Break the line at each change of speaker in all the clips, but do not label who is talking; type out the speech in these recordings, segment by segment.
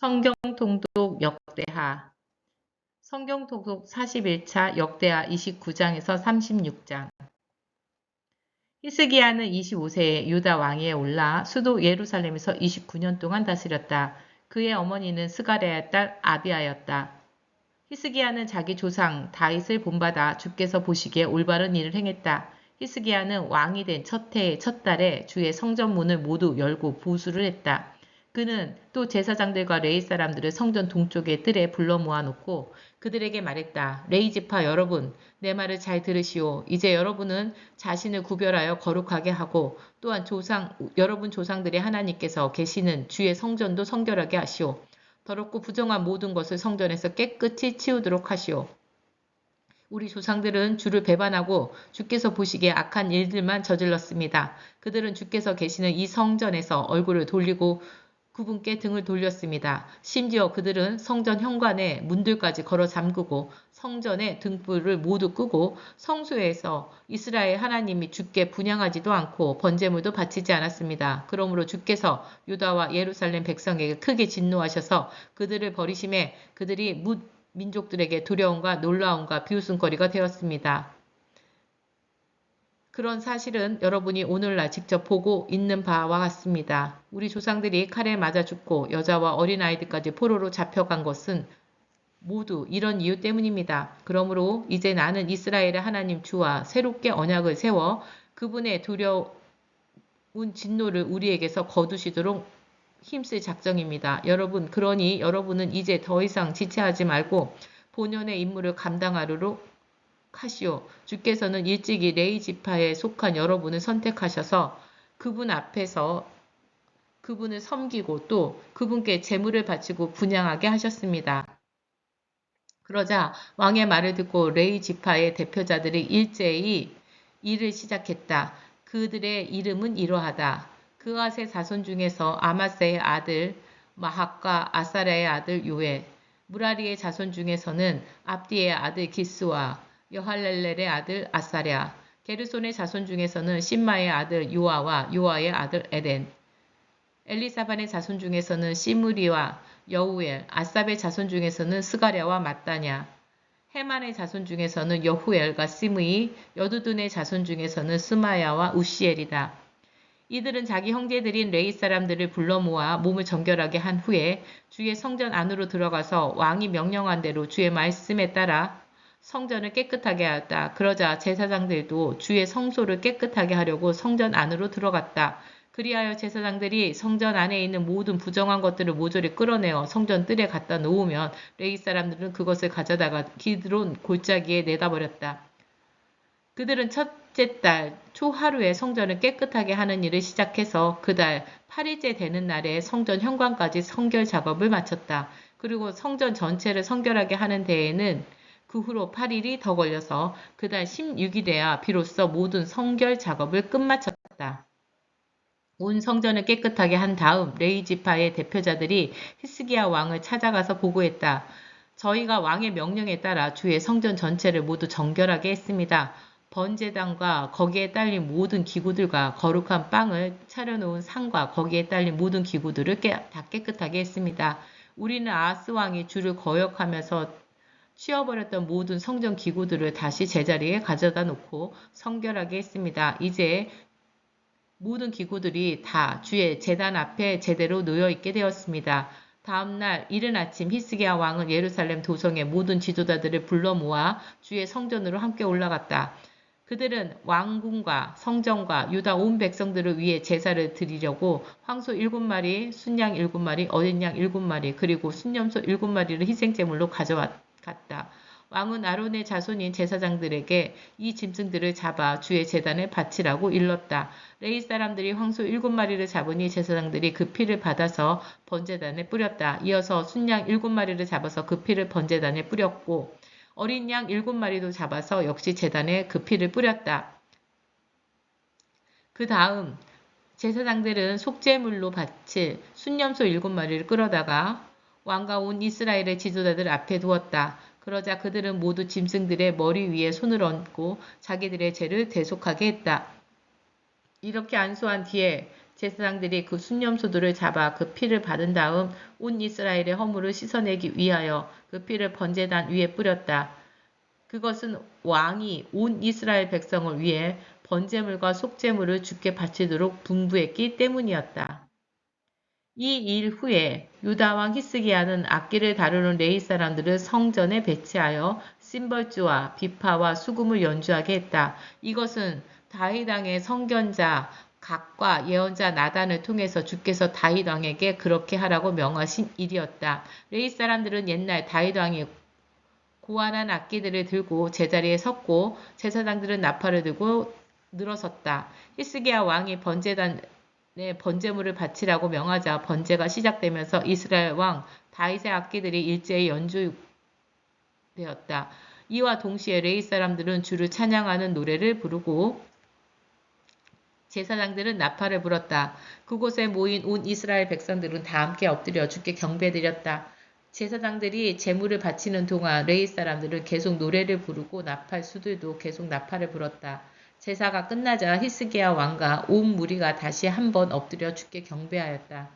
성경 통독 역대하 성경 통독 41차 역대하 29장에서 36장 히스기야는 25세에 유다 왕위에 올라 수도 예루살렘에서 29년 동안 다스렸다. 그의 어머니는 스가랴의 딸 아비아였다. 히스기야는 자기 조상 다윗을 본받아 주께서 보시기에 올바른 일을 행했다. 히스기야는 왕이 된 첫 해의 첫 달에 주의 성전 문을 모두 열고 보수를 했다. 그는 또 제사장들과 레위 사람들을 성전 동쪽의 뜰에 불러 모아놓고 그들에게 말했다. 레위 지파 여러분, 내 말을 잘 들으시오. 이제 여러분은 자신을 구별하여 거룩하게 하고 또한 여러분 조상들의 하나님께서 계시는 주의 성전도 성결하게 하시오. 더럽고 부정한 모든 것을 성전에서 깨끗이 치우도록 하시오. 우리 조상들은 주를 배반하고 주께서 보시기에 악한 일들만 저질렀습니다. 그들은 주께서 계시는 이 성전에서 얼굴을 돌리고 그분께 등을 돌렸습니다. 심지어 그들은 성전 현관의 문들까지 걸어 잠그고 성전의 등불을 모두 끄고 성소에서 이스라엘 하나님이 주께 분향하지도 않고 번제물도 바치지 않았습니다. 그러므로 주께서 유다와 예루살렘 백성에게 크게 진노하셔서 그들을 버리심에 그들이 민족들에게 두려움과 놀라움과 비웃음거리가 되었습니다. 그런 사실은 여러분이 오늘날 직접 보고 있는 바와 같습니다. 우리 조상들이 칼에 맞아 죽고 여자와 어린아이들까지 포로로 잡혀간 것은 모두 이런 이유 때문입니다. 그러므로 이제 나는 이스라엘의 하나님 주와 새롭게 언약을 세워 그분의 두려운 진노를 우리에게서 거두시도록 힘쓸 작정입니다. 그러니 여러분은 이제 더 이상 지체하지 말고 본연의 임무를 감당하도록 하시오. 주께서는 일찍이 레위 지파에 속한 여러분을 선택하셔서 그분 앞에서 그분을 섬기고 또 그분께 제물을 바치고 분향하게 하셨습니다. 그러자 왕의 말을 듣고 레위 지파의 대표자들이 일제히 일을 시작했다. 그들의 이름은 이러하다. 그앗의 자손 중에서 아마세의 아들 마학과 아사랴의 아들 요엘, 무라리의 자손 중에서는 압디의 아들 기스와 여할렐렐의 아들 아사랴, 게르손의 자손 중에서는 심마의 아들 요아와 요아의 아들 에덴, 엘리사반의 자손 중에서는 시므리와 여우엘, 아삽의 자손 중에서는 스가랴와 mat다냐, 헤만의 자손 중에서는 여후엘과 시므이, 여두둔의 자손 중에서는 스마야와 우시엘이다. 이들은 자기 형제들인 레위 사람들을 불러 모아 몸을 정결하게 한 후에 주의 성전 안으로 들어가서 왕이 명령한 대로 주의 말씀에 따라 성전을 깨끗하게 하였다. 그러자 제사장들도 주의 성소를 깨끗하게 하려고 성전 안으로 들어갔다. 그리하여 제사장들이 성전 안에 있는 모든 부정한 것들을 모조리 끌어내어 성전 뜰에 갖다 놓으면 레위 사람들은 그것을 가져다가 기드론 골짜기에 내다버렸다. 그들은 첫째 달 초하루에 성전을 깨끗하게 하는 일을 시작해서 그달 8일째 되는 날에 성전 현관까지 성결 작업을 마쳤다. 그리고 성전 전체를 성결하게 하는 데에는 그 후로 8일이 더 걸려서 그달 16일에야 비로소 모든 성결 작업을 끝마쳤다. 온 성전을 깨끗하게 한 다음 레위 지파의 대표자들이 히스기야 왕을 찾아가서 보고했다. 저희가 왕의 명령에 따라 주의 성전 전체를 모두 정결하게 했습니다. 번제단과 거기에 딸린 모든 기구들과 거룩한 빵을 차려놓은 상과 거기에 딸린 모든 기구들을 다 깨끗하게 했습니다. 우리는 아하스 왕이 주를 거역하면서 치워버렸던 모든 성전 기구들을 다시 제자리에 가져다 놓고 성결하게 했습니다. 이제 모든 기구들이 다 주의 제단 앞에 제대로 놓여 있게 되었습니다. 다음날 이른 아침 히스기야 왕은 예루살렘 도성의 모든 지도자들을 불러 모아 주의 성전으로 함께 올라갔다. 그들은 왕궁과 성전과 유다 온 백성들을 위해 제사를 드리려고 황소 7마리, 순양 7마리, 어린 양 7마리, 그리고 순염소 7마리를 희생제물로 가져갔다. 왕은 아론의 자손인 제사장들에게 이 짐승들을 잡아 주의 제단에 바치라고 일렀다. 레위 사람들이 황소 7마리를 잡으니 제사장들이 그 피를 받아서 번제단에 뿌렸다. 이어서 순양 7마리를 잡아서 그 피를 번제단에 뿌렸고 어린 양 7마리도 잡아서 역시 제단에 그 피를 뿌렸다. 그 다음 제사장들은 속죄물로 바칠 순염소 7마리를 끌어다가 왕과 온 이스라엘의 지도자들 앞에 두었다. 그러자 그들은 모두 짐승들의 머리 위에 손을 얹고 자기들의 죄를 대속하게 했다. 이렇게 안수한 뒤에 제사장들이 그 순념소들을 잡아 그 피를 받은 다음 온 이스라엘의 허물을 씻어내기 위하여 그 피를 번제단 위에 뿌렸다. 그것은 왕이 온 이스라엘 백성을 위해 번제물과 속제물을 주께 바치도록 분부했기 때문이었다. 이 일 후에 유다 왕 히스기야는 악기를 다루는 레위 사람들을 성전에 배치하여 심벌주와 비파와 수금을 연주하게 했다. 이것은 다윗 왕의 선견자 각과 예언자 나단을 통해서 주께서 다윗 왕에게 그렇게 하라고 명하신 일이었다. 레위 사람들은 옛날 다윗 왕이 고안한 악기들을 들고 제자리에 섰고 제사장들은 나팔을 들고 늘어섰다. 히스기야 왕이 번제단에 번제물을 바치라고 명하자 번제가 시작되면서 이스라엘 왕 다윗의 악기들이 일제히 연주되었다. 이와 동시에 레위 사람들은 주를 찬양하는 노래를 부르고 제사장들은 나팔을 불었다. 그곳에 모인 온 이스라엘 백성들은 다 함께 엎드려 주께 경배드렸다. 제사장들이 제물을 바치는 동안 레위 사람들은 계속 노래를 부르고 나팔 수들도 계속 나팔을 불었다. 제사가 끝나자 히스기야 왕과 온 무리가 다시 한번 엎드려 주께 경배하였다.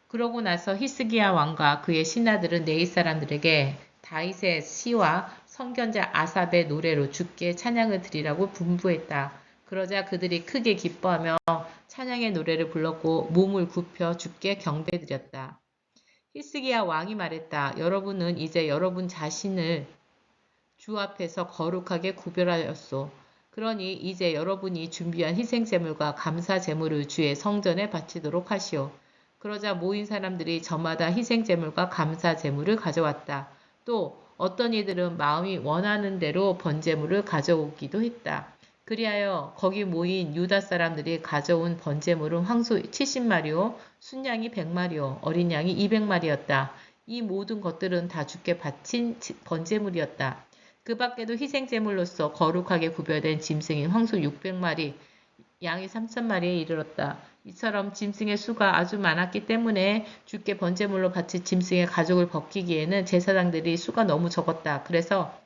그러고 나서 히스기야 왕과 그의 신하들은 레위 사람들에게 다윗의 시와 선견자 아삽의 노래로 주께 찬양을 드리라고 분부했다. 그러자 그들이 크게 기뻐하며 찬양의 노래를 불렀고 몸을 굽혀 주께 경배드렸다. 히스기야 왕이 말했다. 여러분은 이제 여러분 자신을 주 앞에서 거룩하게 구별하였소. 그러니 이제 여러분이 준비한 희생제물과 감사제물을 주의 성전에 바치도록 하시오. 그러자 모인 사람들이 저마다 희생제물과 감사제물을 가져왔다. 또 어떤 이들은 마음이 원하는 대로 번제물을 가져오기도 했다. 그리하여 거기 모인 유다 사람들이 가져온 번제물은 황소 70마리요, 순양이 100마리요, 어린 양이 200마리였다. 이 모든 것들은 다 주께 바친 번제물이었다. 그 밖에도 희생제물로서 거룩하게 구별된 짐승인 황소 600마리, 양이 3,000마리에 이르렀다. 이처럼 짐승의 수가 아주 많았기 때문에 주께 번제물로 바친 짐승의 가죽을 벗기기에는 제사장들이 수가 너무 적었다. 그래서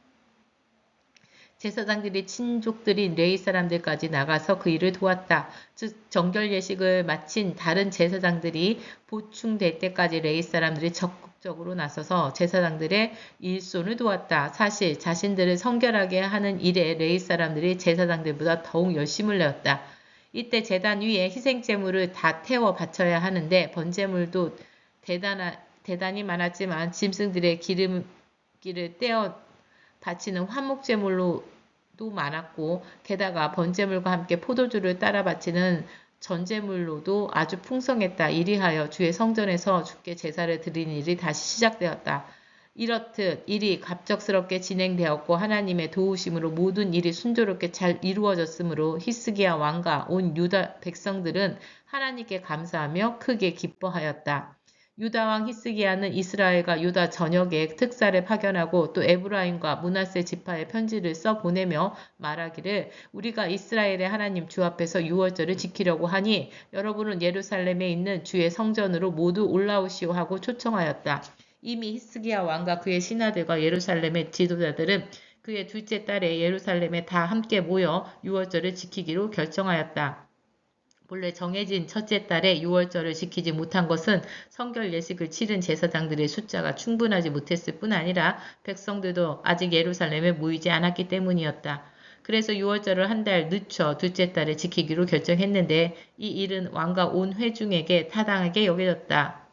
제사장들이 친족들인 레위 사람들까지 나가서 그 일을 도왔다. 즉 정결 예식을 마친 다른 제사장들이 보충될 때까지 레위 사람들이 적극적으로 나서서 제사장들의 일손을 도왔다. 사실 자신들을 성결하게 하는 일에 레위 사람들이 제사장들보다 더욱 열심을 내었다. 이때 제단 위에 희생제물을 다 태워 바쳐야 하는데 번제물도 대단히 많았지만 짐승들의 기름기를 떼어 바치는 화목제물로도 많았고 게다가 번제물과 함께 포도주를 따라 바치는 전제물로도 아주 풍성했다. 이리하여 주의 성전에서 주께 제사를 드리는 일이 다시 시작되었다. 이렇듯 일이 갑작스럽게 진행되었고 하나님의 도우심으로 모든 일이 순조롭게 잘 이루어졌으므로 히스기야 왕과 온 유다 백성들은 하나님께 감사하며 크게 기뻐하였다. 유다 왕 히스기야는 이스라엘과 유다 전역에 특사를 파견하고 또 에브라임과 므낫세 지파에 편지를 써 보내며 말하기를 우리가 이스라엘의 하나님 주 앞에서 유월절을 지키려고 하니 여러분은 예루살렘에 있는 주의 성전으로 모두 올라오시오 하고 초청하였다. 이미 히스기야 왕과 그의 신하들과 예루살렘의 지도자들은 그의 둘째 딸에 예루살렘에 다 함께 모여 유월절을 지키기로 결정하였다. 본래 정해진 첫째 달에 유월절을 지키지 못한 것은 성결 예식을 치른 제사장들의 숫자가 충분하지 못했을 뿐 아니라 백성들도 아직 예루살렘에 모이지 않았기 때문이었다. 그래서 유월절을 한 달 늦춰 둘째 달에 지키기로 결정했는데 이 일은 왕과 온 회중에게 타당하게 여겨졌다.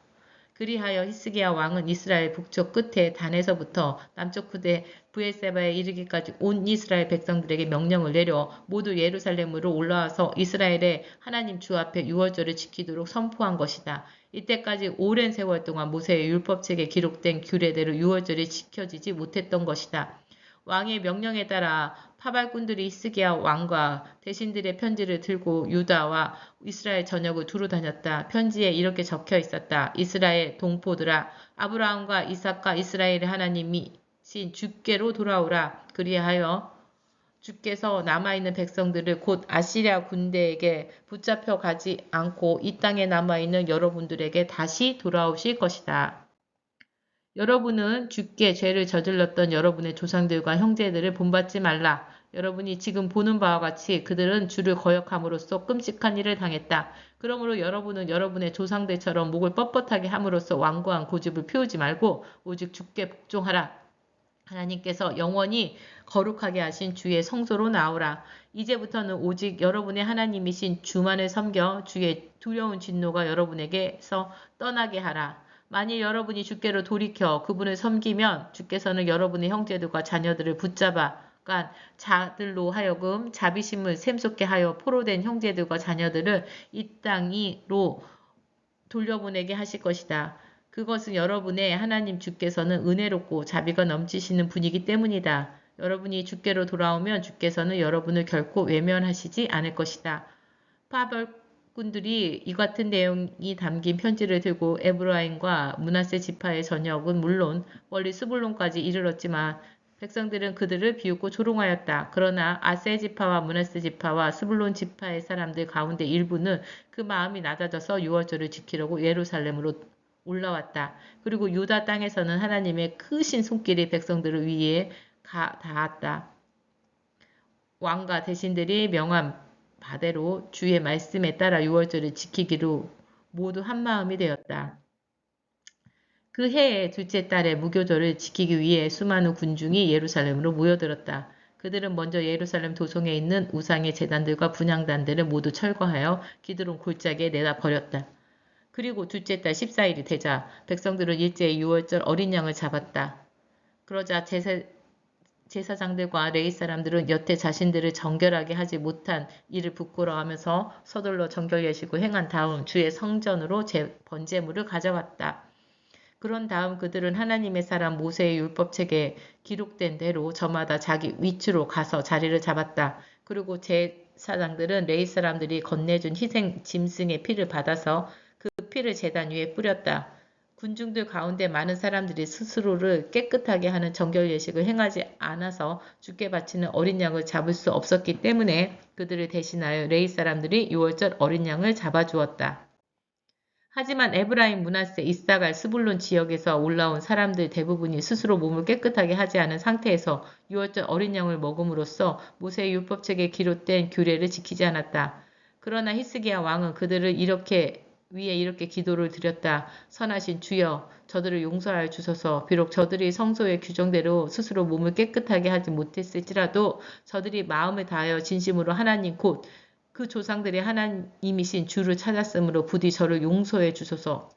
그리하여 히스기야 왕은 이스라엘 북쪽 끝에 단에서부터 남쪽 끝에 브엘세바에 이르기까지 온 이스라엘 백성들에게 명령을 내려 모두 예루살렘으로 올라와서 이스라엘의 하나님 주 앞에 유월절을 지키도록 선포한 것이다. 이때까지 오랜 세월 동안 모세의 율법책에 기록된 규례대로 유월절이 지켜지지 못했던 것이다. 왕의 명령에 따라 파발꾼들이 히스기야 왕과 대신들의 편지를 들고 유다와 이스라엘 전역을 두루 다녔다. 편지에 이렇게 적혀 있었다. 이스라엘 동포들아, 아브라함과 이삭과 이스라엘의 하나님이신 주께로 돌아오라. 그리하여 주께서 남아있는 백성들을 곧 아시리아 군대에게 붙잡혀 가지 않고 이 땅에 남아있는 여러분들에게 다시 돌아오실 것이다. 여러분은 주께 죄를 저질렀던 여러분의 조상들과 형제들을 본받지 말라. 여러분이 지금 보는 바와 같이 그들은 주를 거역함으로써 끔찍한 일을 당했다. 그러므로 여러분은 여러분의 조상들처럼 목을 뻣뻣하게 함으로써 완고한 고집을 피우지 말고 오직 주께 복종하라. 하나님께서 영원히 거룩하게 하신 주의 성소로 나오라. 이제부터는 오직 여러분의 하나님이신 주만을 섬겨 주의 두려운 진노가 여러분에게서 떠나게 하라. 만일 여러분이 주께로 돌이켜 그분을 섬기면 주께서는 여러분의 형제들과 자녀들을 붙잡아 간 자들로 하여금 자비심을 샘솟게 하여 포로된 형제들과 자녀들을 이 땅으로 돌려보내게 하실 것이다. 그것은 여러분의 하나님 주께서는 은혜롭고 자비가 넘치시는 분이기 때문이다. 여러분이 주께로 돌아오면 주께서는 여러분을 결코 외면하시지 않을 것이다. 파벌꾼들이 이 같은 내용이 담긴 편지를 들고 에브라임과 므낫세 지파의 전역은 물론 멀리 스불론까지 이르렀지만 백성들은 그들을 비웃고 조롱하였다. 그러나 아세 지파와 므낫세 지파와 스불론 지파의 사람들 가운데 일부는 그 마음이 낮아져서 유월절을 지키려고 예루살렘으로 올라왔다. 그리고 유다 땅에서는 하나님의 크신 손길이 백성들을 위해 닿았다. 왕과 대신들이 명한 바대로 주의 말씀에 따라 유월절을 지키기로 모두 한마음이 되었다. 그 해의 둘째 달에 무교절을 지키기 위해 수많은 군중이 예루살렘으로 모여들었다. 그들은 먼저 예루살렘 도성에 있는 우상의 제단들과 분향단들을 모두 철거하여 기드론 골짜기에 내다 버렸다. 그리고 둘째 달 14일이 되자 백성들은 일제히 유월절 어린 양을 잡았다. 그러자 제사장들과 레위 사람들은 여태 자신들을 정결하게 하지 못한 이를 부끄러워하면서 서둘러 정결 예식을 행한 다음 주의 성전으로 번제물을 가져왔다. 그런 다음 그들은 하나님의 사람 모세의 율법책에 기록된 대로 저마다 자기 위치로 가서 자리를 잡았다. 그리고 제사장들은 레위 사람들이 건네준 희생 짐승의 피를 받아서 그 피를 제단 위에 뿌렸다. 군중들 가운데 많은 사람들이 스스로를 깨끗하게 하는 정결 예식을 행하지 않아서 주께 바치는 어린 양을 잡을 수 없었기 때문에 그들을 대신하여 레위 사람들이 유월절 어린 양을 잡아주었다. 하지만 에브라임, 므낫세, 이사갈, 스불론 지역에서 올라온 사람들 대부분이 스스로 몸을 깨끗하게 하지 않은 상태에서 유월절 어린 양을 먹음으로써 모세의 율법책에 기록된 규례를 지키지 않았다. 그러나 히스기야 왕은 그들을 위해 이렇게 기도를 드렸다. 선하신 주여, 저들을 용서하여 주소서. 비록 저들이 성소의 규정대로 스스로 몸을 깨끗하게 하지 못했을지라도 저들이 마음을 다하여 진심으로 하나님 곧 그 조상들의 하나님이신 주를 찾았으므로 부디 저를 용서해 주소서.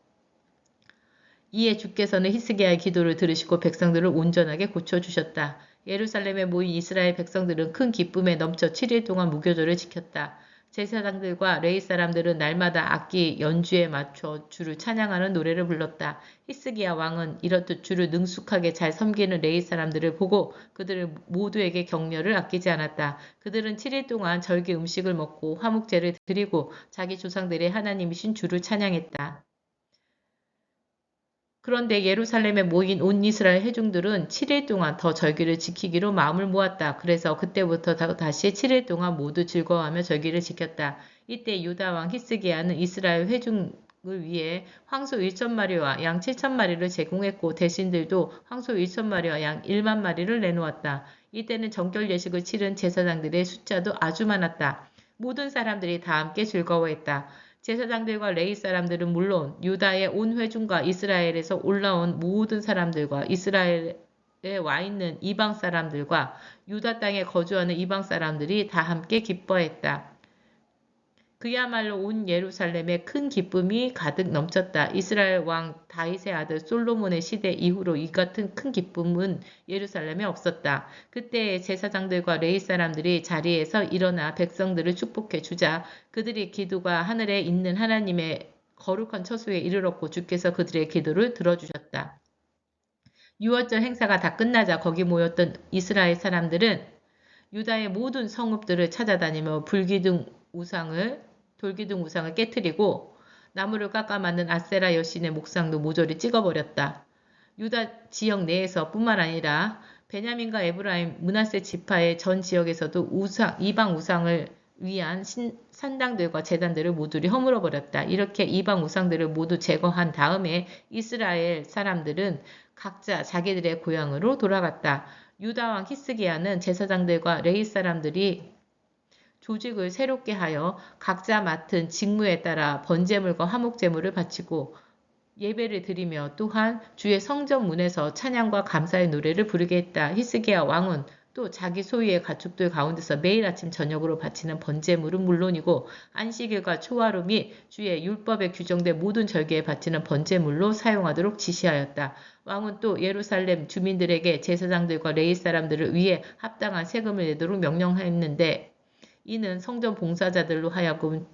이에 주께서는 히스기야의 기도를 들으시고 백성들을 온전하게 고쳐주셨다. 예루살렘에 모인 이스라엘 백성들은 큰 기쁨에 넘쳐 7일 동안 무교절을 지켰다. 제사장들과 레위 사람들은 날마다 악기 연주에 맞춰 주를 찬양하는 노래를 불렀다. 히스기야 왕은 이렇듯 주를 능숙하게 잘 섬기는 레위 사람들을 보고 그들을 모두에게 격려를 아끼지 않았다. 그들은 7일 동안 절기 음식을 먹고 화목제를 드리고 자기 조상들의 하나님이신 주를 찬양했다. 그런데 예루살렘에 모인 온 이스라엘 회중들은 7일 동안 더 절기를 지키기로 마음을 모았다. 그래서 그때부터 다시 7일 동안 모두 즐거워하며 절기를 지켰다. 이때 유다 왕 히스기야는 이스라엘 회중을 위해 황소 1,000마리와 양 7,000마리를 제공했고 대신들도 황소 1,000마리와 양 1만 마리를 내놓았다. 이때는 정결 예식을 치른 제사장들의 숫자도 아주 많았다. 모든 사람들이 다 함께 즐거워했다. 제사장들과 레위 사람들은 물론 유다의 온 회중과 이스라엘에서 올라온 모든 사람들과 이스라엘에 와 있는 이방 사람들과 유다 땅에 거주하는 이방 사람들이 다 함께 기뻐했다. 그야말로 온 예루살렘에 큰 기쁨이 가득 넘쳤다. 이스라엘 왕 다윗의 아들 솔로몬의 시대 이후로 이 같은 큰 기쁨은 예루살렘에 없었다. 그때 제사장들과 레위 사람들이 자리에서 일어나 백성들을 축복해 주자 그들의 기도가 하늘에 있는 하나님의 거룩한 처소에 이르렀고 주께서 그들의 기도를 들어주셨다. 유월절 행사가 다 끝나자 거기 모였던 이스라엘 사람들은 유다의 모든 성읍들을 찾아다니며 돌기둥 우상을 깨뜨리고 나무를 깎아 만든 아세라 여신의 목상도 모조리 찍어버렸다. 유다 지역 내에서 뿐만 아니라 베냐민과 에브라임, 므낫세 지파의 전 지역에서도 이방 우상을 위한 산당들과 제단들을 모조리 허물어버렸다. 이렇게 이방 우상들을 모두 제거한 다음에 이스라엘 사람들은 각자 자기들의 고향으로 돌아갔다. 유다 왕 히스기야는 제사장들과 레위 사람들이 조직을 새롭게 하여 각자 맡은 직무에 따라 번제물과 화목제물을 바치고 예배를 드리며 또한 주의 성전 문에서 찬양과 감사의 노래를 부르게 했다. 히스기야 왕은 또 자기 소유의 가축들 가운데서 매일 아침 저녁으로 바치는 번제물은 물론이고 안식일과 초하루 및 주의 율법에 규정된 모든 절기에 바치는 번제물로 사용하도록 지시하였다. 왕은 또 예루살렘 주민들에게 제사장들과 레위 사람들을 위해 합당한 세금을 내도록 명령했는데 이는 성전 봉사자들로 하여금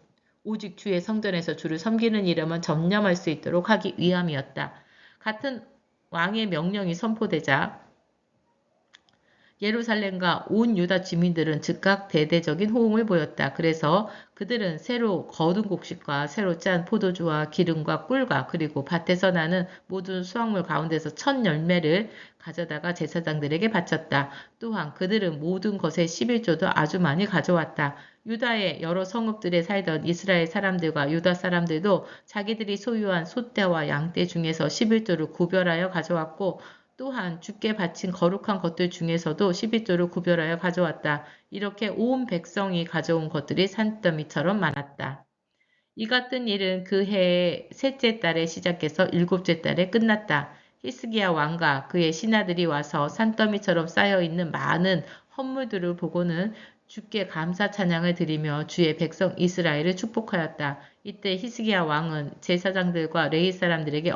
오직 주의 성전에서 주를 섬기는 일에만 전념할 수 있도록 하기 위함이었다. 같은 왕의 명령이 선포되자 예루살렘과 온 유다 주민들은 즉각 대대적인 호응을 보였다. 그래서 그들은 새로 거둔 곡식과 새로 짠 포도주와 기름과 꿀과 그리고 밭에서 나는 모든 수확물 가운데서 첫 열매를 가져다가 제사장들에게 바쳤다. 또한 그들은 모든 것의 11조도 아주 많이 가져왔다. 유다의 여러 성읍들에 살던 이스라엘 사람들과 유다 사람들도 자기들이 소유한 소떼와 양떼 중에서 11조를 구별하여 가져왔고 또한 주께 바친 거룩한 것들 중에서도 11조를 구별하여 가져왔다. 이렇게 온 백성이 가져온 것들이 산더미처럼 많았다. 이 같은 일은 그 해의 셋째 달에 시작해서 일곱째 달에 끝났다. 히스기야 왕과 그의 신하들이 와서 산더미처럼 쌓여있는 많은 헌물들을 보고는 주께 감사 찬양을 드리며 주의 백성 이스라엘을 축복하였다. 이때 히스기야 왕은 제사장들과 레위 사람들에게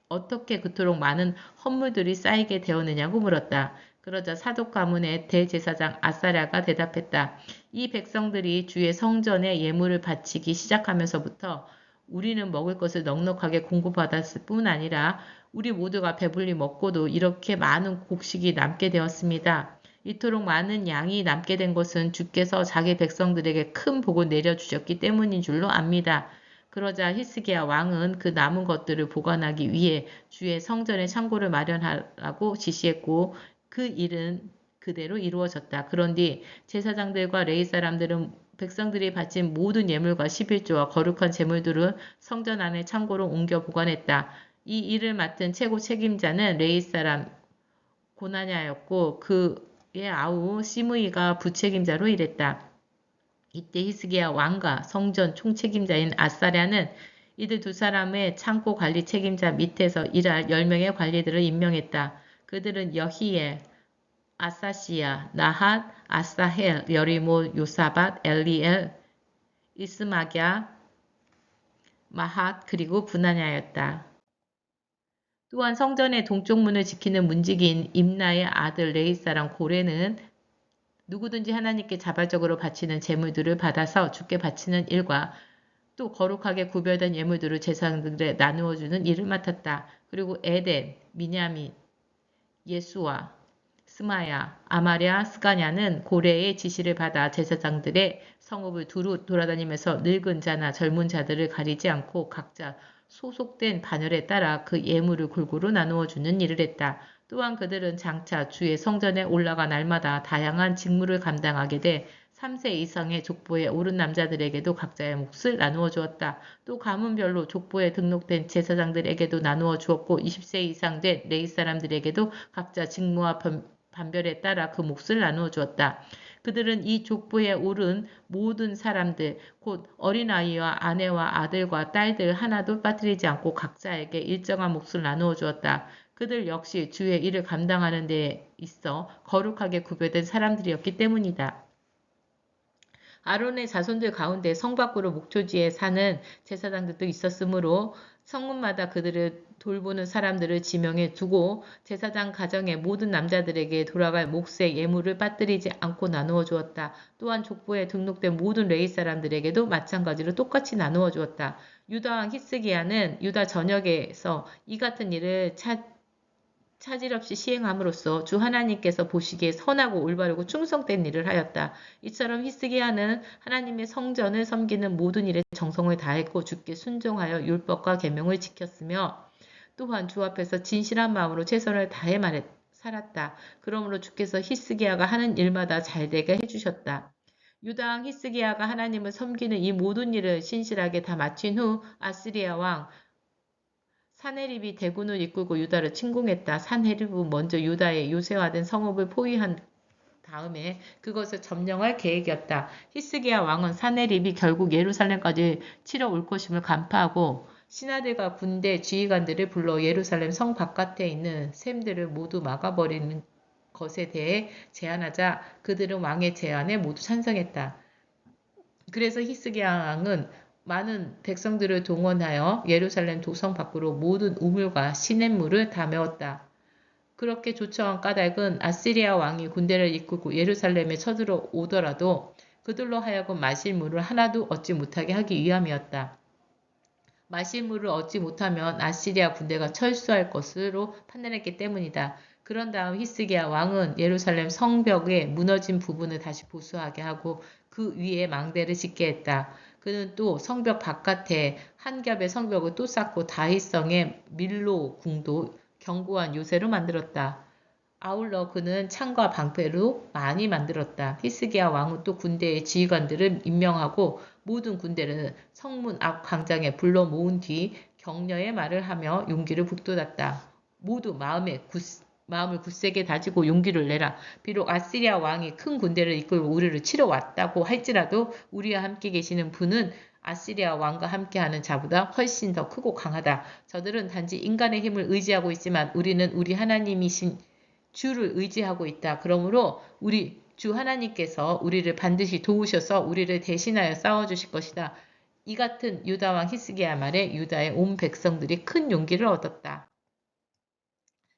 어떻게 그토록 많은 헌물들이 쌓이게 되었느냐고 물었다. 그러자 사독 가문의 대제사장 아사랴가 대답했다. 이 백성들이 주의 성전에 예물을 바치기 시작하면서부터 우리는 먹을 것을 넉넉하게 공급받았을 뿐 아니라 우리 모두가 배불리 먹고도 이렇게 많은 곡식이 남게 되었습니다. 이토록 많은 양이 남게 된 것은 주께서 자기 백성들에게 큰 복을 내려주셨기 때문인 줄로 압니다. 그러자 히스기야 왕은 그 남은 것들을 보관하기 위해 주의 성전에 창고를 마련하라고 지시했고 그 일은 그대로 이루어졌다. 그런 뒤 제사장들과 레위 사람들은 백성들이 바친 모든 예물과 11조와 거룩한 제물들을 성전 안의 창고로 옮겨 보관했다. 이 일을 맡은 최고 책임자는 레위 사람 고나냐였고 그의 아우 시므이가 부책임자로 일했다. 이때 히스기야 왕과 성전 총책임자인 아사랴는 이들 두 사람의 창고 관리 책임자 밑에서 일할 10명의 관리들을 임명했다. 그들은 여히엘, 아사시야, 나핫, 아사헬, 여리모, 요사밧, 엘리엘, 이스마갸, 마핫 그리고 분하냐였다. 또한 성전의 동쪽 문을 지키는 문지기인 임나의 아들 레위 사람 고레는 누구든지 하나님께 자발적으로 바치는 제물들을 받아서 주께 바치는 일과 또 거룩하게 구별된 예물들을 제사장들에 나누어 주는 일을 맡았다. 그리고 에덴, 미냐민, 예수와, 스마야, 아마랴, 스가냐는 고레의 지시를 받아 제사장들의 성읍을 두루 돌아다니면서 늙은 자나 젊은 자들을 가리지 않고 각자 소속된 반열에 따라 그 예물을 골고루 나누어 주는 일을 했다. 또한 그들은 장차 주의 성전에 올라가 날마다 다양한 직무를 감당하게 돼 3세 이상의 족보에 오른 남자들에게도 각자의 몫을 나누어 주었다. 또 가문별로 족보에 등록된 제사장들에게도 나누어 주었고 20세 이상 된 레위 사람들에게도 각자 직무와 반별에 따라 그 몫을 나누어 주었다. 그들은 이 족보에 오른 모든 사람들, 곧 어린아이와 아내와 아들과 딸들 하나도 빠뜨리지 않고 각자에게 일정한 몫을 나누어 주었다. 그들 역시 주의 일을 감당하는 데 있어 거룩하게 구별된 사람들이었기 때문이다. 아론의 자손들 가운데 성 밖으로 목초지에 사는 제사장들도 있었으므로 성문마다 그들을 돌보는 사람들을 지명해 두고 제사장 가정의 모든 남자들에게 돌아갈 몫의 예물을 빠뜨리지 않고 나누어 주었다. 또한 족보에 등록된 모든 레위 사람들에게도 마찬가지로 똑같이 나누어 주었다. 유다 왕 히스기야는 유다 전역에서 이 같은 일을 차질 없이 시행함으로써 주 하나님께서 보시기에 선하고 올바르고 충성된 일을 하였다. 이처럼 히스기야는 하나님의 성전을 섬기는 모든 일에 정성을 다했고 주께 순종하여 율법과 계명을 지켰으며 또한 주 앞에서 진실한 마음으로 최선을 다해 살았다. 그러므로 주께서 히스기야가 하는 일마다 잘되게 해주셨다. 유다 왕 히스기야가 하나님을 섬기는 이 모든 일을 신실하게 다 마친 후 아스리야 왕 사네립이 대군을 이끌고 유다를 침공했다. 사네립은 먼저 유다의 요새화된 성읍을 포위한 다음에 그것을 점령할 계획이었다. 히스기야 왕은 사네립이 결국 예루살렘까지 치러 올 것임을 간파하고 신하들과 군대 지휘관들을 불러 예루살렘 성 바깥에 있는 샘들을 모두 막아버리는 것에 대해 제안하자 그들은 왕의 제안에 모두 찬성했다. 그래서 히스기야 왕은 많은 백성들을 동원하여 예루살렘 도성 밖으로 모든 우물과 시냇물을 다 메웠다. 그렇게 조처한 까닭은 아시리아 왕이 군대를 이끌고 예루살렘에 쳐들어오더라도 그들로 하여금 마실 물을 하나도 얻지 못하게 하기 위함이었다. 마실 물을 얻지 못하면 아시리아 군대가 철수할 것으로 판단했기 때문이다. 그런 다음 히스기야 왕은 예루살렘 성벽의 무너진 부분을 다시 보수하게 하고 그 위에 망대를 짓게 했다. 그는 또 성벽 바깥에 한 겹의 성벽을 또 쌓고 다윗성의 밀로 궁도 견고한 요새로 만들었다. 아울러 그는 창과 방패로 많이 만들었다. 히스기야 왕은 또 군대의 지휘관들을 임명하고 모든 군대를 성문 앞 광장에 불러 모은 뒤 격려의 말을 하며 용기를 북돋았다. 모두 마음을 굳세게 다지고 용기를 내라. 비록 아시리아 왕이 큰 군대를 이끌고 우리를 치러 왔다고 할지라도 우리와 함께 계시는 분은 아시리아 왕과 함께하는 자보다 훨씬 더 크고 강하다. 저들은 단지 인간의 힘을 의지하고 있지만 우리는 우리 하나님이신 주를 의지하고 있다. 그러므로 우리 주 하나님께서 우리를 반드시 도우셔서 우리를 대신하여 싸워주실 것이다. 이 같은 유다 왕 히스기야 말에 유다의 온 백성들이 큰 용기를 얻었다.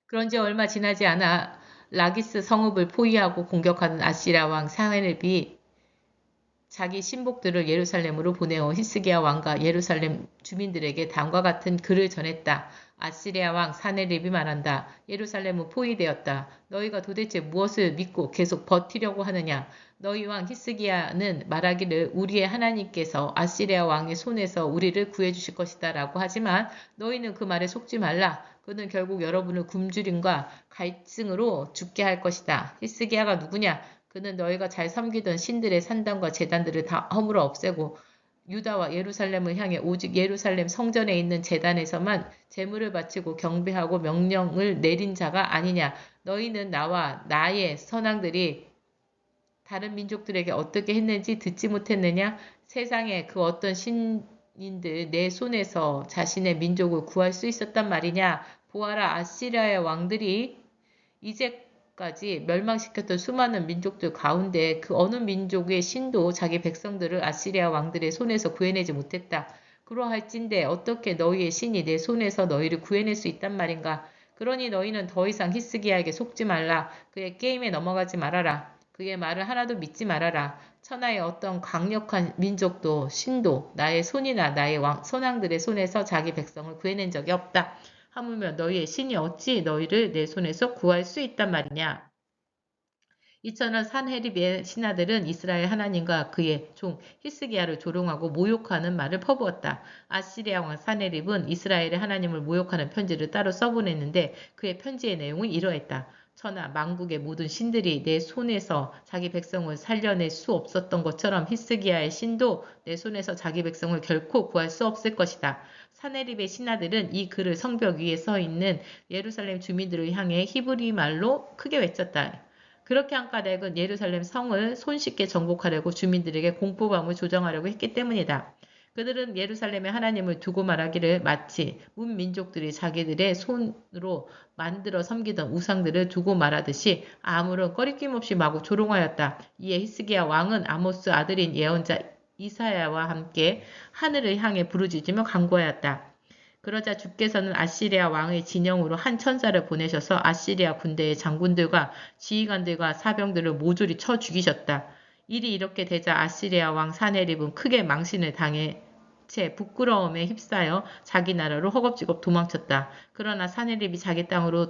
그런지 얼마 지나지 않아 라기스 성읍을 포위하고 공격하는 아시리아 왕 사네립이 자기 신복들을 예루살렘으로 보내어 히스기야 왕과 예루살렘 주민들에게 다음과 같은 글을 전했다. 아시리아 왕 사네립이 말한다. 예루살렘은 포위되었다. 너희가 도대체 무엇을 믿고 계속 버티려고 하느냐? 너희 왕 히스기야는 말하기를 우리의 하나님께서 아시리아 왕의 손에서 우리를 구해주실 것이다 라고 하지만 너희는 그 말에 속지 말라. 그는 결국 여러분을 굶주림과 갈증으로 죽게 할 것이다. 히스기야가 누구냐? 그는 너희가 잘 섬기던 신들의 산당과 제단들을 다 허물어 없애고 유다와 예루살렘을 향해 오직 예루살렘 성전에 있는 제단에서만 제물을 바치고 경배하고 명령을 내린 자가 아니냐. 너희는 나와 나의 선왕들이 다른 민족들에게 어떻게 했는지 듣지 못했느냐. 세상에 그 어떤 신인들 내 손에서 자신의 민족을 구할 수 있었단 말이냐. 보아라, 아시리아의 왕들이 이제까지 멸망시켰던 수많은 민족들 가운데 그 어느 민족의 신도 자기 백성들을 아시리아 왕들의 손에서 구해내지 못했다. 그러할진대 어떻게 너희의 신이 내 손에서 너희를 구해낼 수 있단 말인가. 그러니 너희는 더 이상 히스기야에게 속지 말라. 그의 게임에 넘어가지 말아라. 그의 말을 하나도 믿지 말아라. 천하의 어떤 강력한 민족도 신도 나의 손이나 나의 선왕들의 손에서 자기 백성을 구해낸 적이 없다. 하물며 너희의 신이 어찌 너희를 내 손에서 구할 수 있단 말이냐. 이처럼 산헤립의 신하들은 이스라엘 하나님과 그의 종 히스기야를 조롱하고 모욕하는 말을 퍼부었다. 아시리아 왕 산헤립은 이스라엘의 하나님을 모욕하는 편지를 따로 써보냈는데 그의 편지의 내용은 이러했다. 천하 만국의 모든 신들이 내 손에서 자기 백성을 살려낼 수 없었던 것처럼 히스기야의 신도 내 손에서 자기 백성을 결코 구할 수 없을 것이다. 산헤립의 신하들은 이 글을 성벽 위에 서 있는 예루살렘 주민들을 향해 히브리 말로 크게 외쳤다. 그렇게 한 까닭은 예루살렘 성을 손쉽게 정복하려고 주민들에게 공포감을 조정하려고 했기 때문이다. 그들은 예루살렘의 하나님을 두고 말하기를 마치 문민족들이 자기들의 손으로 만들어 섬기던 우상들을 두고 말하듯이 아무런 꺼리낌 없이 마구 조롱하였다. 이에 히스기야 왕은 아모스 아들인 예언자 이사야와 함께 하늘을 향해 부르짖으며 간구하였다. 그러자 주께서는 아시리아 왕의 진영으로 한 천사를 보내셔서 아시리아 군대의 장군들과 지휘관들과 사병들을 모조리 쳐 죽이셨다. 일이 이렇게 되자 아시리아 왕 사네립은 크게 망신을 당해 채 부끄러움에 휩싸여 자기 나라로 허겁지겁 도망쳤다. 그러나 사네립이 자기 땅으로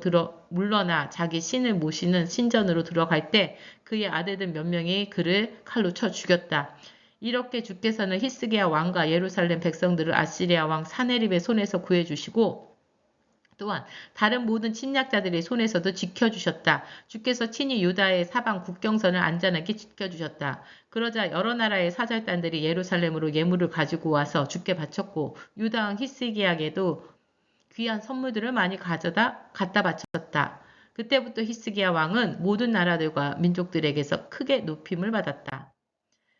물러나 자기 신을 모시는 신전으로 들어갈 때 그의 아들들 몇 명이 그를 칼로 쳐 죽였다. 이렇게 주께서는 히스기야 왕과 예루살렘 백성들을 아시리아 왕 사네립의 손에서 구해주시고 또한 다른 모든 침략자들의 손에서도 지켜주셨다. 주께서 친히 유다의 사방 국경선을 안전하게 지켜주셨다. 그러자 여러 나라의 사절단들이 예루살렘으로 예물을 가지고 와서 주께 바쳤고 유다 왕 히스기야에게도 귀한 선물들을 많이 갖다 바쳤다. 그때부터 히스기야 왕은 모든 나라들과 민족들에게서 크게 높임을 받았다.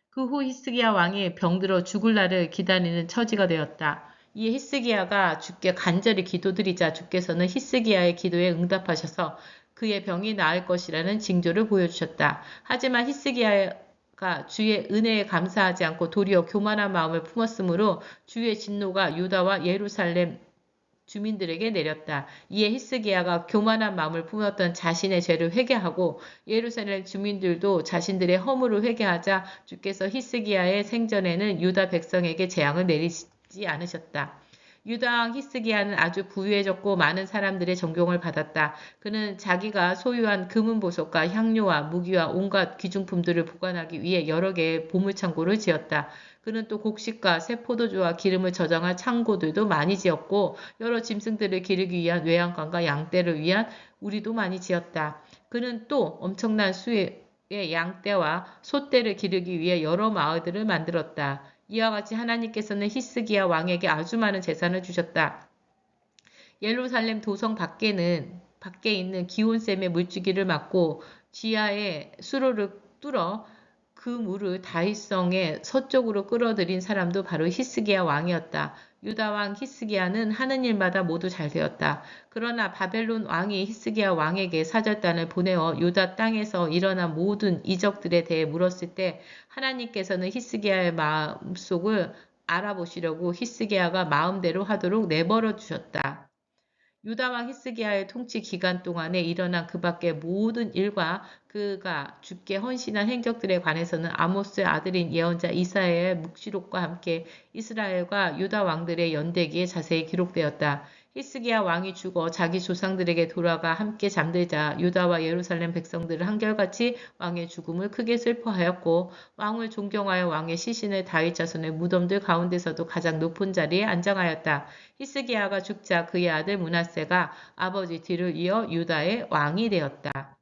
그 후 히스기야 왕이 병들어 죽을 날을 기다리는 처지가 되었다. 이에 히스기야가 주께 간절히 기도드리자 주께서는 히스기야의 기도에 응답하셔서 그의 병이 나을 것이라는 징조를 보여주셨다. 하지만 히스기야가 주의 은혜에 감사하지 않고 도리어 교만한 마음을 품었으므로 주의 진노가 유다와 예루살렘 주민들에게 내렸다. 이에 히스기야가 교만한 마음을 품었던 자신의 죄를 회개하고 예루살렘 주민들도 자신들의 허물을 회개하자 주께서 히스기야의 생전에는 유다 백성에게 재앙을 내리지 않으셨다. 유다 왕 히스기야는 아주 부유해졌고 많은 사람들의 존경을 받았다. 그는 자기가 소유한 금은 보석과 향료와 무기와 온갖 귀중품들을 보관하기 위해 여러 개의 보물창고를 지었다. 그는 또 곡식과 새 포도주와 기름을 저장할 창고들도 많이 지었고 여러 짐승들을 기르기 위한 외양간과 양떼를 위한 우리도 많이 지었다. 그는 또 엄청난 수의 양떼와 소떼를 기르기 위해 여러 마을들을 만들었다. 이와 같이 하나님께서는 히스기야 왕에게 아주 많은 재산을 주셨다. 예루살렘 도성 밖에 있는 기온샘의 물주기를 막고 지하의 수로를 뚫어 그 물을 다윗성의 서쪽으로 끌어들인 사람도 바로 히스기야 왕이었다. 유다 왕 히스기야는 하는 일마다 모두 잘 되었다. 그러나 바벨론 왕이 히스기야 왕에게 사절단을 보내어 유다 땅에서 일어난 모든 이적들에 대해 물었을 때 하나님께서는 히스기야의 마음속을 알아보시려고 히스기야가 마음대로 하도록 내버려 두셨다. 유다 왕 히스기야의 통치 기간 동안에 일어난 그 밖의 모든 일과 그가 주께 헌신한 행적들에 관해서는 아모스의 아들인 예언자 이사야의 묵시록과 함께 이스라엘과 유다 왕들의 연대기에 자세히 기록되었다. 히스기야 왕이 죽어 자기 조상들에게 돌아가 함께 잠들자 유다와 예루살렘 백성들은 한결같이 왕의 죽음을 크게 슬퍼하였고 왕을 존경하여 왕의 시신을 다윗 자손의 무덤들 가운데서도 가장 높은 자리에 안장하였다. 히스기야가 죽자 그의 아들 므낫세가 아버지 뒤를 이어 유다의 왕이 되었다.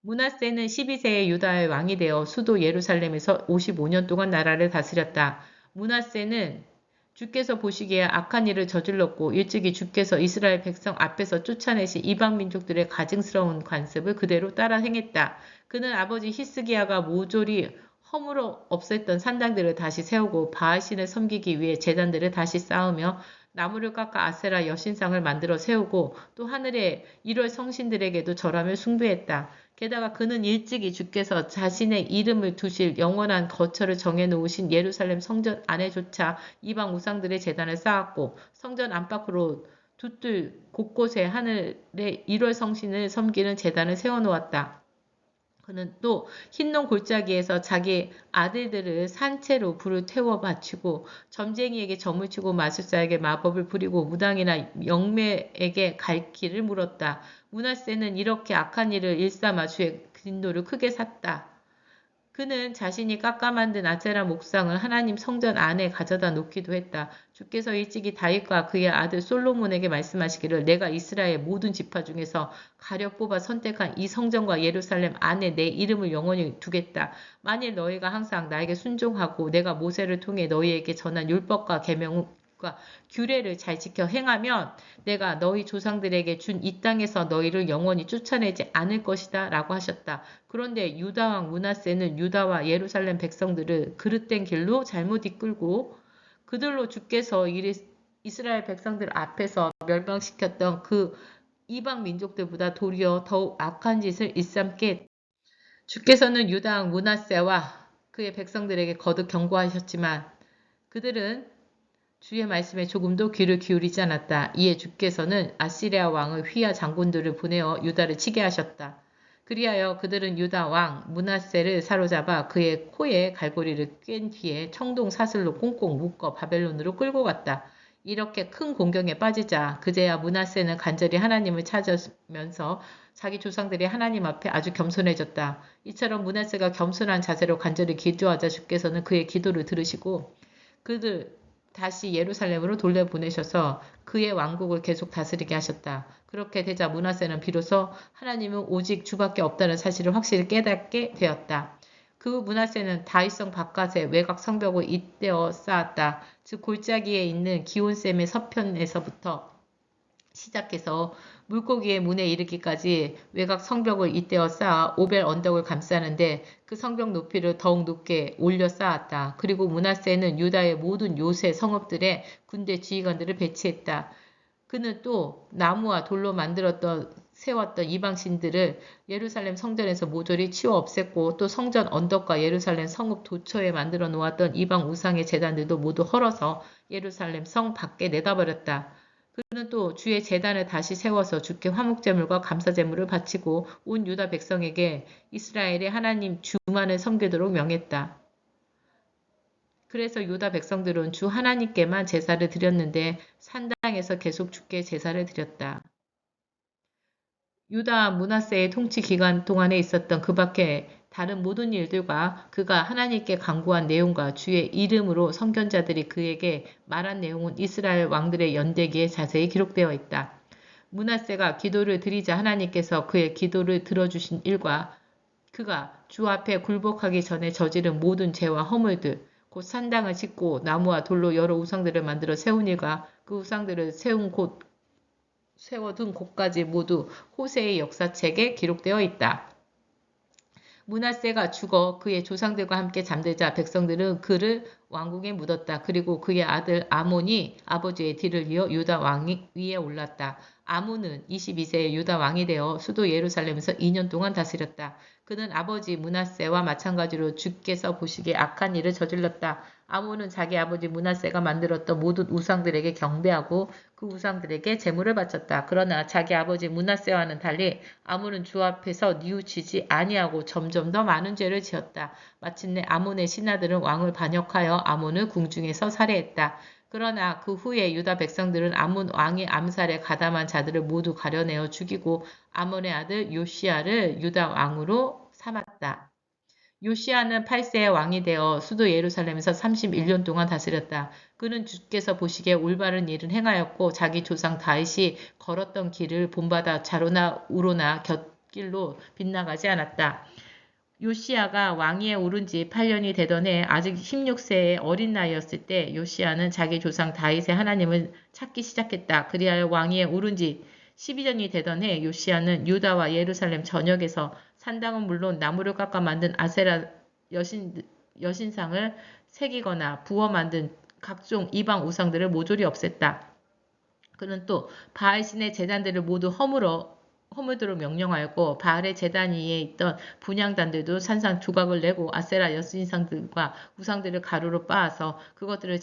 므낫세는 12세에 유다의 왕이 되어 수도 예루살렘에서 55년 동안 나라를 다스렸다. 므낫세는 주께서 보시기에 악한 일을 저질렀고 일찍이 주께서 이스라엘 백성 앞에서 쫓아내신 이방 민족들의 가증스러운 관습을 그대로 따라 행했다. 그는 아버지 히스기야가 모조리 허물어 없앴던 산당들을 다시 세우고 바알신을 섬기기 위해 제단들을 다시 쌓으며 나무를 깎아 아세라 여신상을 만들어 세우고 또 하늘의 1월 성신들에게도 절하며 숭배했다. 게다가 그는 일찍이 주께서 자신의 이름을 두실 영원한 거처를 정해놓으신 예루살렘 성전 안에조차 이방 우상들의 제단을 쌓았고 성전 안팎으로 두뜰 곳곳에 하늘의 1월 성신을 섬기는 제단을 세워놓았다. 그는 또 흰농 골짜기에서 자기 아들들을 산채로 불을 태워 바치고 점쟁이에게 점을 치고 마술사에게 마법을 부리고 무당이나 영매에게 갈 길을 물었다. 므낫세는 이렇게 악한 일을 일삼아 주의 진노를 크게 샀다. 그는 자신이 깎아 만든 아세라 목상을 하나님 성전 안에 가져다 놓기도 했다. 주께서 일찍이 다윗과 그의 아들 솔로몬에게 말씀하시기를 내가 이스라엘 모든 지파 중에서 가려 뽑아 선택한 이 성전과 예루살렘 안에 내 이름을 영원히 두겠다. 만일 너희가 항상 나에게 순종하고 내가 모세를 통해 너희에게 전한 율법과 계명과 규례를 잘 지켜 행하면 내가 너희 조상들에게 준 이 땅에서 너희를 영원히 쫓아내지 않을 것이다 라고 하셨다. 그런데 유다 왕 므낫세는 유다와 예루살렘 백성들을 그릇된 길로 잘못 이끌고 그들로 주께서 이스라엘 백성들 앞에서 멸망시켰던 그 이방 민족들보다 도리어 더욱 악한 짓을 일삼게 주께서는 유다 왕 므낫세와 그의 백성들에게 거듭 경고하셨지만 그들은 주의 말씀에 조금도 귀를 기울이지 않았다. 이에 주께서는 아시리아 왕의 휘하 장군들을 보내어 유다를 치게 하셨다. 그리하여 그들은 유다 왕 므낫세를 사로잡아 그의 코에 갈고리를 꿰n 뒤에 청동 사슬로 꽁꽁 묶어 바벨론으로 끌고 갔다. 이렇게 큰 공경에 빠지자 그제야 므낫세는 간절히 하나님을 찾으면서 자기 조상들이 하나님 앞에 아주 겸손해졌다. 이처럼 므낫세가 겸손한 자세로 간절히 기도하자 주께서는 그의 기도를 들으시고 그들 다시 예루살렘으로 돌려보내셔서 그의 왕국을 계속 다스리게 하셨다. 그렇게 되자 므낫세는 비로소 하나님은 오직 주밖에 없다는 사실을 확실히 깨닫게 되었다. 그 후 므낫세는 다윗성 바깥에 외곽 성벽을 잇대어 쌓았다. 즉 골짜기에 있는 기온샘의 서편에서부터 시작해서 물고기의 문에 이르기까지 외곽 성벽을 잇대어 쌓아 오벨 언덕을 감싸는데 그 성벽 높이를 더욱 높게 올려 쌓았다. 그리고 므낫세는 유다의 모든 요새 성읍들에 군대 지휘관들을 배치했다. 그는 또 나무와 돌로 세웠던 이방신들을 예루살렘 성전에서 모조리 치워 없앴고 또 성전 언덕과 예루살렘 성읍 도처에 만들어 놓았던 이방 우상의 제단들도 모두 헐어서 예루살렘 성 밖에 내다버렸다. 그는 또 주의 제단을 다시 세워서 주께 화목제물과 감사제물을 바치고 온 유다 백성에게 이스라엘의 하나님 주만을 섬기도록 명했다. 그래서 유다 백성들은 주 하나님께만 제사를 드렸는데 산당에서 계속 주께 제사를 드렸다. 유다 므낫세의 통치 기간 동안에 있었던 그 밖에 다른 모든 일들과 그가 하나님께 간구한 내용과 주의 이름으로 선견자들이 그에게 말한 내용은 이스라엘 왕들의 연대기에 자세히 기록되어 있다. 므낫세가 기도를 드리자 하나님께서 그의 기도를 들어주신 일과 그가 주 앞에 굴복하기 전에 저지른 모든 죄와 허물들, 곧 산당을 짓고 나무와 돌로 여러 우상들을 만들어 세운 일과 그 우상들을 세워둔 곳까지 모두 호세의 역사책에 기록되어 있다. 므낫세가 죽어 그의 조상들과 함께 잠들자 백성들은 그를 왕궁에 묻었다. 그리고 그의 아들 아몬이 아버지의 뒤를 이어 유다 왕 위에 올랐다. 아몬은 22세에 유다 왕이 되어 수도 예루살렘에서 2년 동안 다스렸다. 그는 아버지 므낫세와 마찬가지로 주께서 보시기에 악한 일을 저질렀다. 아몬은 자기 아버지 므낫세가 만들었던 모든 우상들에게 경배하고 그 우상들에게 제물을 바쳤다. 그러나 자기 아버지 므낫세와는 달리 아몬은 주 앞에서 뉘우치지 아니하고 점점 더 많은 죄를 지었다. 마침내 아몬의 신하들은 왕을 반역하여 아몬을 궁중에서 살해했다. 그러나 그 후에 유다 백성들은 아몬 왕의 암살에 가담한 자들을 모두 가려내어 죽이고 아몬의 아들 요시야를 유다 왕으로 삼았다. 요시야는 8세의 왕이 되어 수도 예루살렘에서 31년 동안 다스렸다. 그는 주께서 보시기에 올바른 일은 행하였고 자기 조상 다윗이 걸었던 길을 본받아 좌로나 우로나 곁길로 빗나가지 않았다. 요시야가 왕위에 오른 지 8년이 되던 해 아직 16세의 어린 나이였을 때 요시야는 자기 조상 다윗의 하나님을 찾기 시작했다. 그리하여 왕위에 오른 지 12년이 되던 해 요시야는 유다와 예루살렘 전역에서 산당은 물론 나무를 깎아 만든 아세라 여신상을 새기거나 부어 만든 각종 이방 우상들을 모조리 없앴다. 그는 또 바알신의 제단들을 모두 허물도록 명령하였고 바알의 제단 위에 있던 분향단들도 산산 조각을 내고 아세라 여신상들과 우상들을 가루로 빻아서 그것들을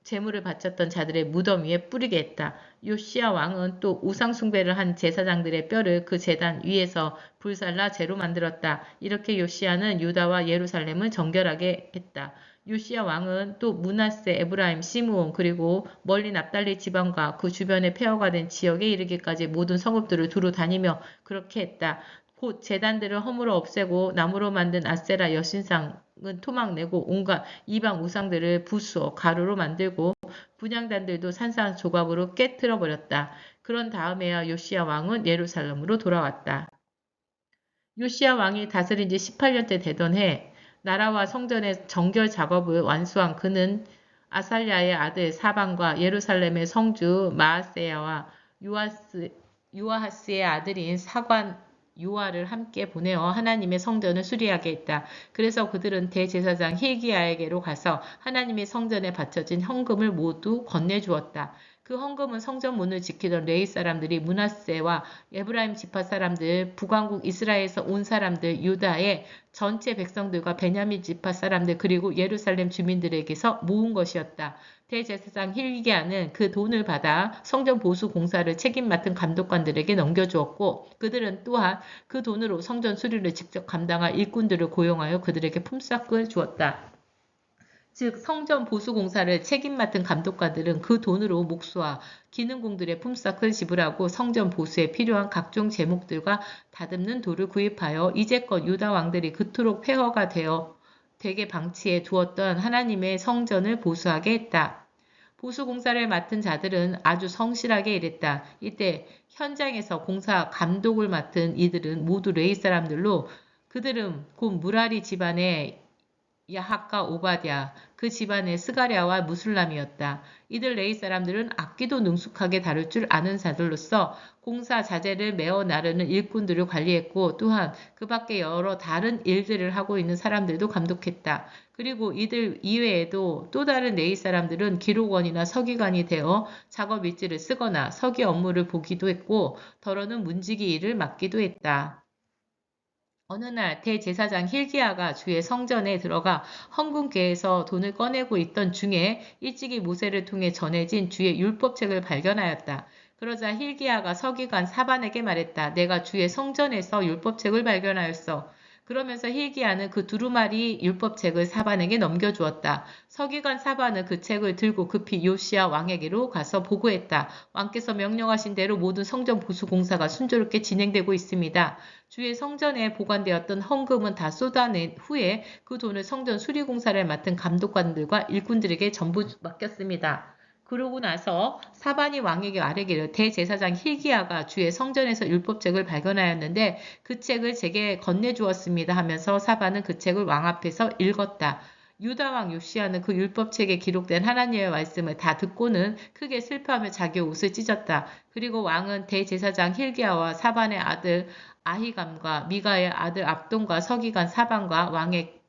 제물을 바쳤던 자들의 무덤 위에 뿌리게 했다. 요시야 왕은 또 우상 숭배를 한 제사장들의 뼈를 그 제단 위에서 불살라 재로 만들었다. 이렇게 요시야는 유다와 예루살렘을 정결하게 했다. 요시야 왕은 또 므낫세, 에브라임, 시므온 그리고 멀리 납달리 지방과 그 주변의 폐허가 된 지역에 이르기까지 모든 성읍들을 두루 다니며 그렇게 했다. 곧 제단들을 허물어 없애고 나무로 만든 아세라 여신상은 토막내고 온갖 이방 우상들을 부수어 가루로 만들고 분향단들도 산산 조각으로 깨트려 버렸다. 그런 다음에야 요시야 왕은 예루살렘으로 돌아왔다. 요시야 왕이 다스린 지 18년째 되던 해 나라와 성전의 정결 작업을 완수한 그는 아살랴의 아들 사방과 예루살렘의 성주 마아세야와 요아하스의 아들인 사관 요아를 함께 보내어 하나님의 성전을 수리하게 했다. 그래서 그들은 대제사장 hil기야에게로 가서 하나님의 성전에 바쳐진 헌금을 모두 건네주었다. 그 헌금은 성전 문을 지키던 레위 사람들이 므낫세와 에브라임 지파 사람들, 북왕국 이스라엘에서 온 사람들, 유다의 전체 백성들과 베냐민 지파 사람들 그리고 예루살렘 주민들에게서 모은 것이었다. 대제사장 hil기야는 그 돈을 받아 성전 보수 공사를 책임 맡은 감독관들에게 넘겨주었고 그들은 또한 그 돈으로 성전 수리를 직접 감당할 일꾼들을 고용하여 그들에게 품삯을 주었다. 즉 성전 보수 공사를 책임 맡은 감독관들은 그 돈으로 목수와 기능공들의 품삯을 지불하고 성전 보수에 필요한 각종 제목들과 다듬는 돌을 구입하여 이제껏 유다 왕들이 그토록 폐허가 되게 방치해 두었던 하나님의 성전을 보수하게 했다. 보수 공사를 맡은 자들은 아주 성실하게 일했다. 이때 현장에서 공사 감독을 맡은 이들은 모두 레위 사람들로 그들은 곧 무라리 집안의 야핫과 오바댜, 그 집안의 스가랴와 무술람이었다. 이들 레위 사람들은 악기도 능숙하게 다룰 줄 아는 자들로서 공사 자재를 메어 나르는 일꾼들을 관리했고 또한 그 밖에 여러 다른 일들을 하고 있는 사람들도 감독했다. 그리고 이들 이외에도 또 다른 레위 사람들은 기록원이나 서기관이 되어 작업 일지를 쓰거나 서기 업무를 보기도 했고 더러는 문지기 일을 맡기도 했다. 어느 날 대제사장 힐기야가 주의 성전에 들어가 헌금궤에서 돈을 꺼내고 있던 중에 일찍이 모세를 통해 전해진 주의 율법책을 발견하였다. 그러자 힐기야가 서기관 사반에게 말했다. 내가 주의 성전에서 율법책을 발견하였어. 그러면서 힐기야는 그 두루마리 율법책을 사반에게 넘겨주었다. 서기관 사반은 그 책을 들고 급히 요시야 왕에게로 가서 보고했다. 왕께서 명령하신 대로 모든 성전 보수 공사가 순조롭게 진행되고 있습니다. 주의 성전에 보관되었던 헌금은 다 쏟아낸 후에 그 돈을 성전 수리공사를 맡은 감독관들과 일꾼들에게 전부 맡겼습니다. 그러고 나서 사반이 왕에게 아뢰기를 대제사장 힐기야가 주의 성전에서 율법책을 발견하였는데 그 책을 제게 건네주었습니다 하면서 사반은 그 책을 왕 앞에서 읽었다. 유다 왕 요시야는 그 율법책에 기록된 하나님의 말씀을 다 듣고는 크게 슬퍼하며 자기 옷을 찢었다. 그리고 왕은 대제사장 힐기야와 사반의 아들 아히감과 미가의 아들 압돈과 서기관 사반과 왕의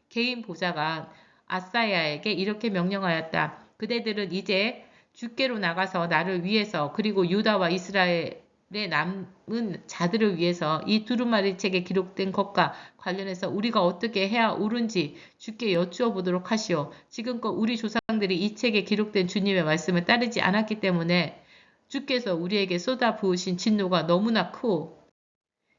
개인 보좌관 아사야에게 이렇게 명령하였다. 그대들은 이제 주께로 나가서 나를 위해서 그리고 유다와 이스라엘의 남은 자들을 위해서 이 두루마리 책에 기록된 것과 관련해서 우리가 어떻게 해야 옳은지 주께 여쭈어 보도록 하시오. 지금껏 우리 조상들이 이 책에 기록된 주님의 말씀을 따르지 않았기 때문에 주께서 우리에게 쏟아 부으신 진노가 너무나 크오.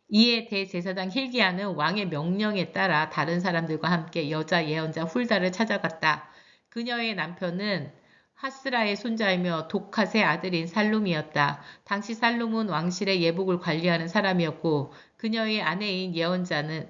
이에 대제사장 힐기야는 왕의 명령에 따라 다른 사람들과 함께 여자 예언자 훌다를 찾아갔다. 그녀의 남편은 하스라의 손자이며 독핫의 아들인 살룸이었다. 당시 살룸은 왕실의 예복을 관리하는 사람이었고 그녀의 아내인 예언자는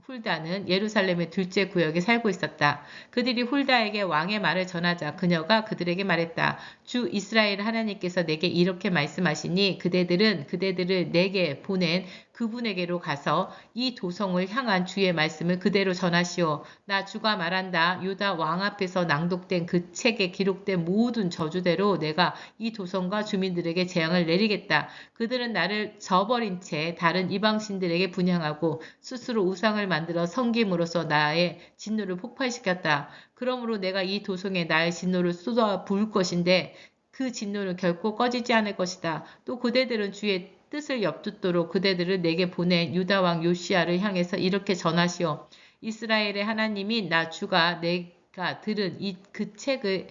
훌다는 예루살렘의 둘째 구역에 살고 있었다. 그들이 훌다에게 왕의 말을 전하자 그녀가 그들에게 말했다. 주 이스라엘 하나님께서 내게 이렇게 말씀하시니 그대들을 내게 보낸 그분에게로 가서 이 도성을 향한 주의 말씀을 그대로 전하시오. 나 주가 말한다. 유다 왕 앞에서 낭독된 그 책에 기록된 모든 저주대로 내가 이 도성과 주민들에게 재앙을 내리겠다. 그들은 나를 저버린 채 다른 이방신들에게 분향하고 스스로 우상을 만들어 섬김으로써 나의 진노를 폭발시켰다. 그러므로 내가 이 도성에 나의 진노를 쏟아 부을 것인데 그 진노는 결코 꺼지지 않을 것이다. 또 그대들은 주의 뜻을 엿듣도록 그대들을 내게 보낸 유다 왕 요시야를 향해서 이렇게 전하시오. 이스라엘의 하나님인 나 주가 내가 들은 그 책을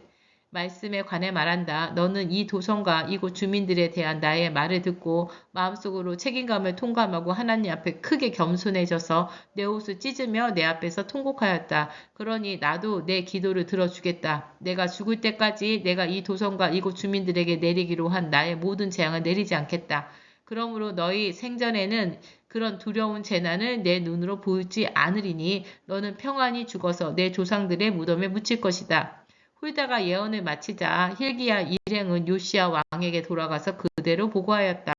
말씀에 관해 말한다. 너는 이 도성과 이곳 주민들에 대한 나의 말을 듣고 마음속으로 책임감을 통감하고 하나님 앞에 크게 겸손해져서 내 옷을 찢으며 내 앞에서 통곡하였다. 그러니 나도 내 기도를 들어주겠다. 내가 죽을 때까지 내가 이 도성과 이곳 주민들에게 내리기로 한 나의 모든 재앙을 내리지 않겠다. 그러므로 너희 생전에는 그런 두려운 재난을 내 눈으로 보이지 않으리니 너는 평안히 죽어서 내 조상들의 무덤에 묻힐 것이다. 훌다가 예언을 마치자 힐기야 일행은 요시야 왕에게 돌아가서 그대로 보고하였다.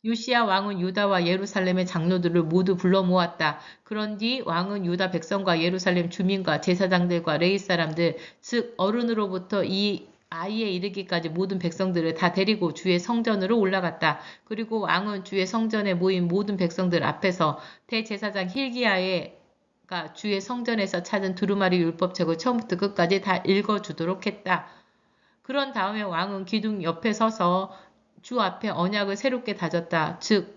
요시야 왕은 유다와 예루살렘의 장로들을 모두 불러 모았다. 그런 뒤 왕은 유다 백성과 예루살렘 주민과 제사장들과 레위 사람들, 즉 어른으로부터 이 아이에 이르기까지 모든 백성들을 다 데리고 주의 성전으로 올라갔다. 그리고 왕은 주의 성전에 모인 모든 백성들 앞에서 대제사장 힐기야가 주의 성전에서 찾은 두루마리 율법책을 처음부터 끝까지 다 읽어주도록 했다. 그런 다음에 왕은 기둥 옆에 서서 주 앞에 언약을 새롭게 다졌다. 즉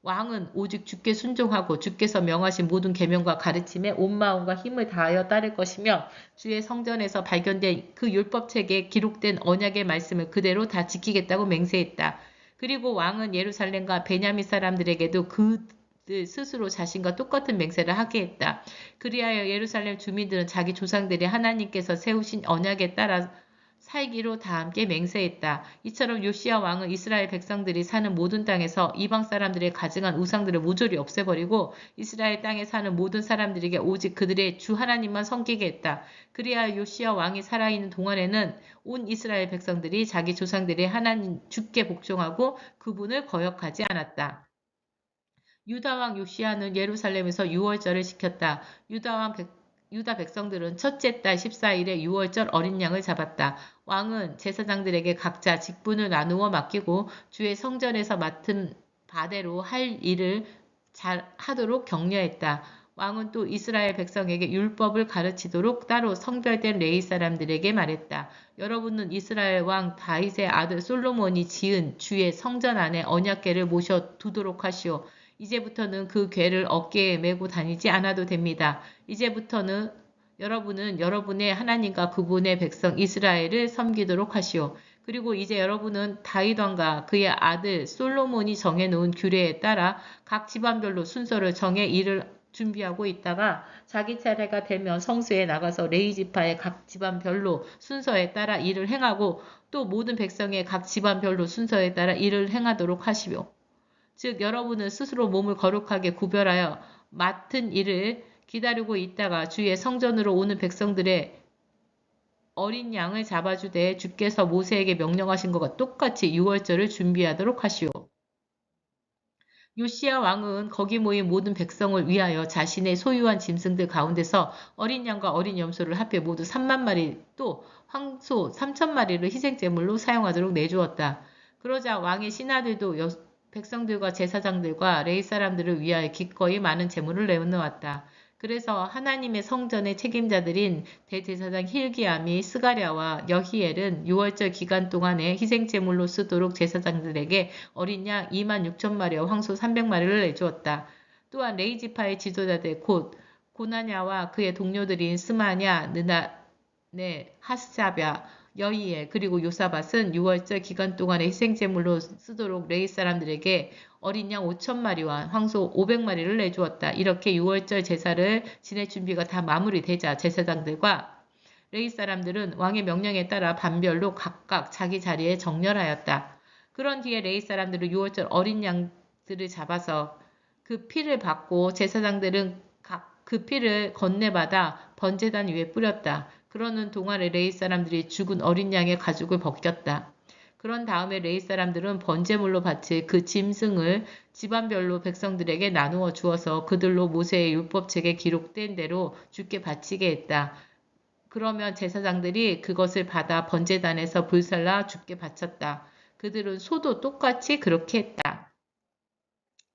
왕은 오직 주께 순종하고 주께서 명하신 모든 계명과 가르침에 온 마음과 힘을 다하여 따를 것이며 주의 성전에서 발견된 그 율법책에 기록된 언약의 말씀을 그대로 다 지키겠다고 맹세했다. 그리고 왕은 예루살렘과 베냐민 사람들에게도 그들 스스로 자신과 똑같은 맹세를 하게 했다. 그리하여 예루살렘 주민들은 자기 조상들이 하나님께서 세우신 언약에 따라 살기로 다 함께 맹세했다. 이처럼 요시야 왕은 이스라엘 백성들이 사는 모든 땅에서 이방 사람들의 가증한 우상들을 모조리 없애버리고 이스라엘 땅에 사는 모든 사람들에게 오직 그들의 주 하나님만 섬기게 했다. 그리하여 요시야 왕이 살아있는 동안에는 온 이스라엘 백성들이 자기 조상들의 하나님 주께 복종하고 그분을 거역하지 않았다. 유다 왕 요시야는 예루살렘에서 유월절을 지켰다. 유다 백성들은 첫째 달 14일에 유월절 어린 양을 잡았다. 왕은 제사장들에게 각자 직분을 나누어 맡기고 주의 성전에서 맡은 바대로 할 일을 잘 하도록 격려했다. 왕은 또 이스라엘 백성에게 율법을 가르치도록 따로 성별된 레위 사람들에게 말했다. 여러분은 이스라엘 왕 다윗의 아들 솔로몬이 지은 주의 성전 안에 언약궤를 모셔 두도록 하시오. 이제부터는 그 궤를 어깨에 메고 다니지 않아도 됩니다. 이제부터는 여러분은 여러분의 하나님과 그분의 백성 이스라엘을 섬기도록 하시오. 그리고 이제 여러분은 다윗 왕과 그의 아들 솔로몬이 정해놓은 규례에 따라 각 집안별로 순서를 정해 일을 준비하고 있다가 자기 차례가 되면 성수에 나가서 레위 지파의 각 집안별로 순서에 따라 일을 행하고 또 모든 백성의 각 집안별로 순서에 따라 일을 행하도록 하시오. 즉 여러분은 스스로 몸을 거룩하게 구별하여 맡은 일을 기다리고 있다가 주의 성전으로 오는 백성들의 어린 양을 잡아주되 주께서 모세에게 명령하신 것과 똑같이 유월절을 준비하도록 하시오. 요시야 왕은 거기 모인 모든 백성을 위하여 자신의 소유한 짐승들 가운데서 어린 양과 어린 염소를 합해 모두 3만 마리 또 황소 3천 마리를 희생제물로 사용하도록 내주었다. 그러자 왕의 신하들도 백성들과 제사장들과 레위 사람들을 위하여 기꺼이 많은 제물을 내놓았다. 그래서 하나님의 성전의 책임자들인 대제사장 hil기야 및 스가랴와 여히엘은 유월절 기간 동안에 희생제물로 쓰도록 제사장들에게 어린 양 2만 6천 마리와 황소 300마리를 내주었다. 또한 레위 지파의 지도자들 곧 고나냐와 그의 동료들인 스마냐, 느나네, 하스사랴, 여히엘 그리고 요사밧은 유월절 기간 동안에 희생제물로 쓰도록 레위 사람들에게 어린 양 5천 마리와 황소 500마리를 내주었다. 이렇게 유월절 제사를 지낼 준비가 다 마무리되자 제사장들과 레위 사람들은 왕의 명령에 따라 반별로 각각 자기 자리에 정렬하였다. 그런 뒤에 레위 사람들은 유월절 어린 양들을 잡아서 그 피를 받고 제사장들은 그 피를 건네받아 번제단 위에 뿌렸다. 그러는 동안에 레위 사람들이 죽은 어린 양의 가죽을 벗겼다. 그런 다음에 레위 사람들은 번제물로 바칠 그 짐승을 집안별로 백성들에게 나누어 주어서 그들로 모세의 율법책에 기록된 대로 주께 바치게 했다. 그러면 제사장들이 그것을 받아 번제단에서 불살라 주께 바쳤다. 그들은 소도 똑같이 그렇게 했다.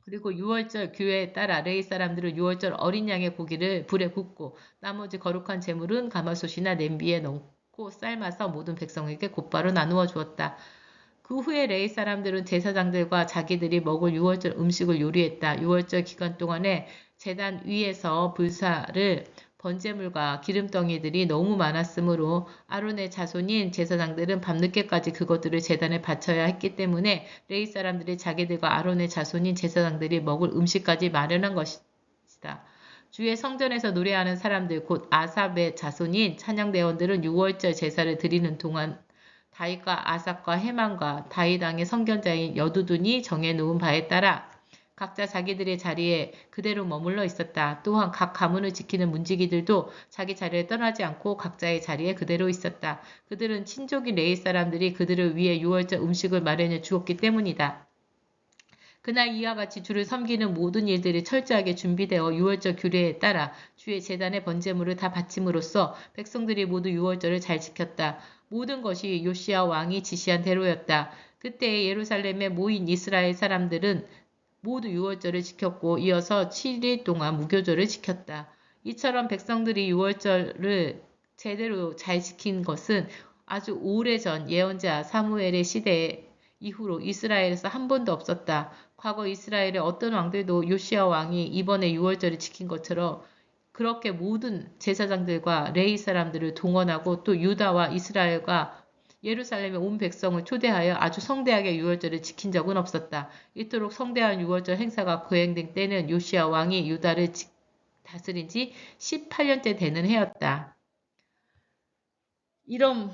그리고 유월절 규례에 따라 레위 사람들은 유월절 어린 양의 고기를 불에 굽고 나머지 거룩한 제물은 가마솥이나 냄비에 넣고 삶아서 모든 백성에게 곧바로 나누어 주었다. 그 후에 레위 사람들은 제사장들과 자기들이 먹을 유월절 음식을 요리했다. 유월절 기간 동안에 제단 위에서 불사를 번제물과 기름덩이들이 너무 많았으므로 아론의 자손인 제사장들은 밤늦게까지 그것들을 제단에 바쳐야 했기 때문에 레위 사람들이 자기들과 아론의 자손인 제사장들이 먹을 음식까지 마련한 것이다. 주의 성전에서 노래하는 사람들 곧 아삽의 자손인 찬양대원들은 유월절 제사를 드리는 동안 다윗과 아삽과 헤만과 다윗 왕의 선견자인 여두둔이 정해놓은 바에 따라 각자 자기들의 자리에 그대로 머물러 있었다. 또한 각 가문을 지키는 문지기들도 자기 자리에 떠나지 않고 각자의 자리에 그대로 있었다. 그들은 친족인 레위 사람들이 그들을 위해 유월절 음식을 마련해 주었기 때문이다. 그날 이와 같이 주를 섬기는 모든 일들이 철저하게 준비되어 유월절 규례에 따라 주의 제단의 번제물을 다 바침으로써 백성들이 모두 유월절을 잘 지켰다. 모든 것이 요시야 왕이 지시한 대로였다. 그때 예루살렘에 모인 이스라엘 사람들은 모두 유월절을 지켰고 이어서 7일 동안 무교절을 지켰다. 이처럼 백성들이 유월절을 제대로 잘 지킨 것은 아주 오래전 예언자 사무엘의 시대 이후로 이스라엘에서 한 번도 없었다. 과거 이스라엘의 어떤 왕들도 요시야 왕이 이번에 유월절을 지킨 것처럼 그렇게 모든 제사장들과 레위 사람들을 동원하고 또 유다와 이스라엘과 예루살렘의 온 백성을 초대하여 아주 성대하게 유월절을 지킨 적은 없었다. 이토록 성대한 유월절 행사가 거행된 때는 요시야 왕이 유다를 다스린 지 18년째 되는 해였다. 이런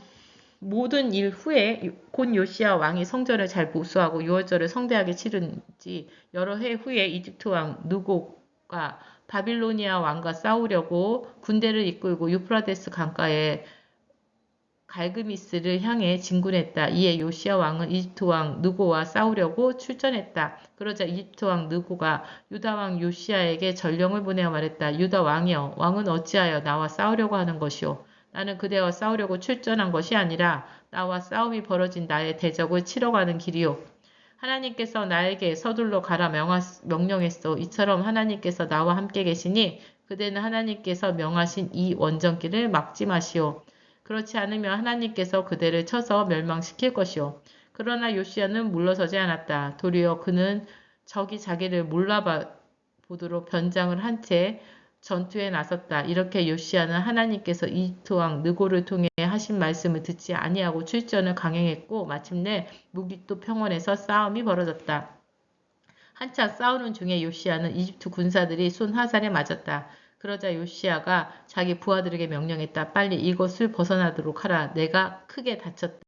모든 일 후에 곧 요시야 왕이 성전을 잘 보수하고 유월절을 성대하게 치른 지 여러 해 후에 이집트 왕 느고가 바빌로니아 왕과 싸우려고 군대를 이끌고 유프라데스 강가에 갈그미스를 향해 진군했다. 이에 요시야 왕은 이집트 왕 느고와 싸우려고 출전했다. 그러자 이집트 왕 느고가 유다 왕 요시야에게 전령을 보내어 말했다. 유다 왕이여, 왕은 어찌하여 나와 싸우려고 하는 것이오? 나는 그대와 싸우려고 출전한 것이 아니라 나와 싸움이 벌어진 나의 대적을 치러 가는 길이오. 하나님께서 나에게 서둘러 가라 명령했소. 이처럼 하나님께서 나와 함께 계시니 그대는 하나님께서 명하신 이 원정길을 막지 마시오. 그렇지 않으면 하나님께서 그대를 쳐서 멸망시킬 것이오. 그러나 요시야는 물러서지 않았다. 도리어 그는 적이 자기를 몰라보도록 변장을 한 채 전투에 나섰다. 이렇게 요시야는 하나님께서 이집트 왕 느고를 통해 하신 말씀을 듣지 아니하고 출전을 강행했고 마침내 무기또 평원에서 싸움이 벌어졌다. 한참 싸우는 중에 요시야는 이집트 군사들이 쏜 화살에 맞았다. 그러자 요시야가 자기 부하들에게 명령했다. 빨리 이곳을 벗어나도록 하라. 내가 크게 다쳤다.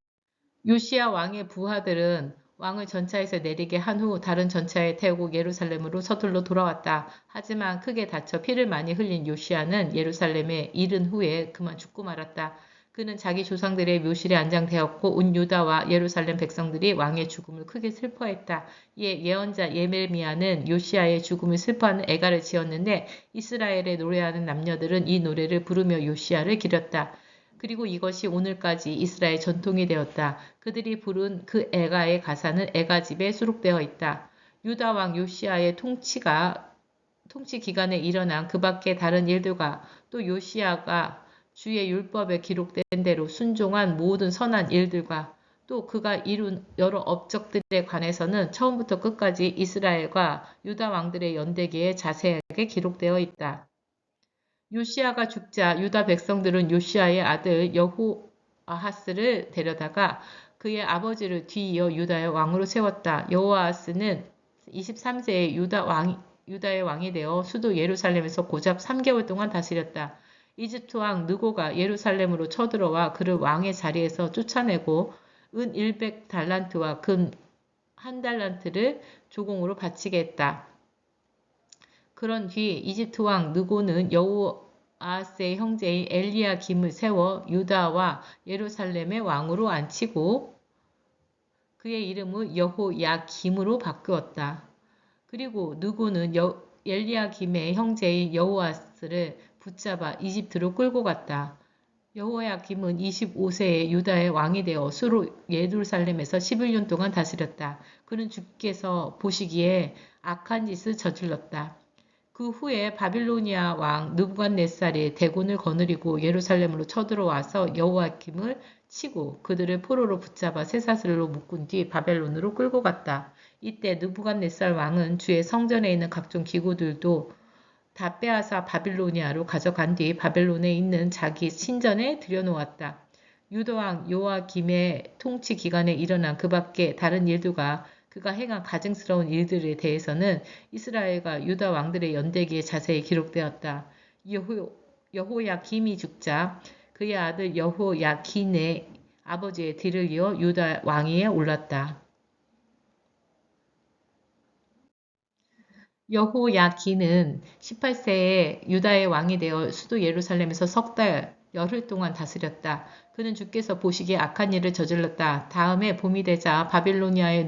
요시야 왕의 부하들은 왕을 전차에서 내리게 한 후 다른 전차에 태우고 예루살렘으로 서둘러 돌아왔다. 하지만 크게 다쳐 피를 많이 흘린 요시야는 예루살렘에 이른 후에 그만 죽고 말았다. 그는 자기 조상들의 묘실에 안장되었고 온 유다와 예루살렘 백성들이 왕의 죽음을 크게 슬퍼했다. 이에 예언자 예레미야는 요시야의 죽음을 슬퍼하는 애가를 지었는데 이스라엘에 노래하는 남녀들은 이 노래를 부르며 요시야를 기렸다. 그리고 이것이 오늘까지 이스라엘 전통이 되었다. 그들이 부른 그 애가의 가사는 애가집에 수록되어 있다. 유다 왕 요시야의 통치 기간에 일어난 그 밖의 다른 일들과 또 요시야가 주의 율법에 기록된 대로 순종한 모든 선한 일들과 또 그가 이룬 여러 업적들에 관해서는 처음부터 끝까지 이스라엘과 유다 왕들의 연대기에 자세하게 기록되어 있다. 요시야가 죽자 유다 백성들은 요시야의 아들 여호아하스를 데려다가 그의 아버지를 뒤이어 유다의 왕으로 세웠다. 여호아하스는 23세에 유다의 왕이 되어 수도 예루살렘에서 고작 3개월 동안 다스렸다. 이집트 왕 느고가 예루살렘으로 쳐들어와 그를 왕의 자리에서 쫓아내고 은 100달란트와 금 1달란트를 조공으로 바치게 했다. 그런 뒤 이집트 왕 느고는 여호아스의 형제인 엘리야김을 세워 유다와 예루살렘의 왕으로 앉히고 그의 이름을 여호야김으로 바꾸었다. 그리고 느고는 엘리야김의 형제인 여호아스를 붙잡아 이집트로 끌고 갔다. 여호야김은 25세에 유다의 왕이 되어 수로 예루살렘에서 11년 동안 다스렸다. 그는 주께서 보시기에 악한 짓을 저질렀다. 그 후에 바빌로니아 왕 느부갓네살이 대군을 거느리고 예루살렘으로 쳐들어와서 여호야김을 치고 그들을 포로로 붙잡아 쇠사슬로 묶은 뒤 바벨론으로 끌고 갔다. 이때 느부갓네살 왕은 주의 성전에 있는 각종 기구들도 다 빼앗아 바빌로니아로 가져간 뒤 바벨론에 있는 자기 신전에 들여놓았다. 유다 왕 요아김의 통치 기간에 일어난 그 밖의 다른 일들과 그가 행한 가증스러운 일들에 대해서는 이스라엘과 유다 왕들의 연대기에 자세히 기록되었다. 여호야김이 죽자 그의 아들 여호야긴의 아버지의 뒤를 이어 유다 왕위에 올랐다. 여호야긴은 18세에 유다의 왕이 되어 수도 예루살렘에서 석 달, 열흘 동안 다스렸다. 그는 주께서 보시기에 악한 일을 저질렀다. 다음에 봄이 되자 바빌로니아의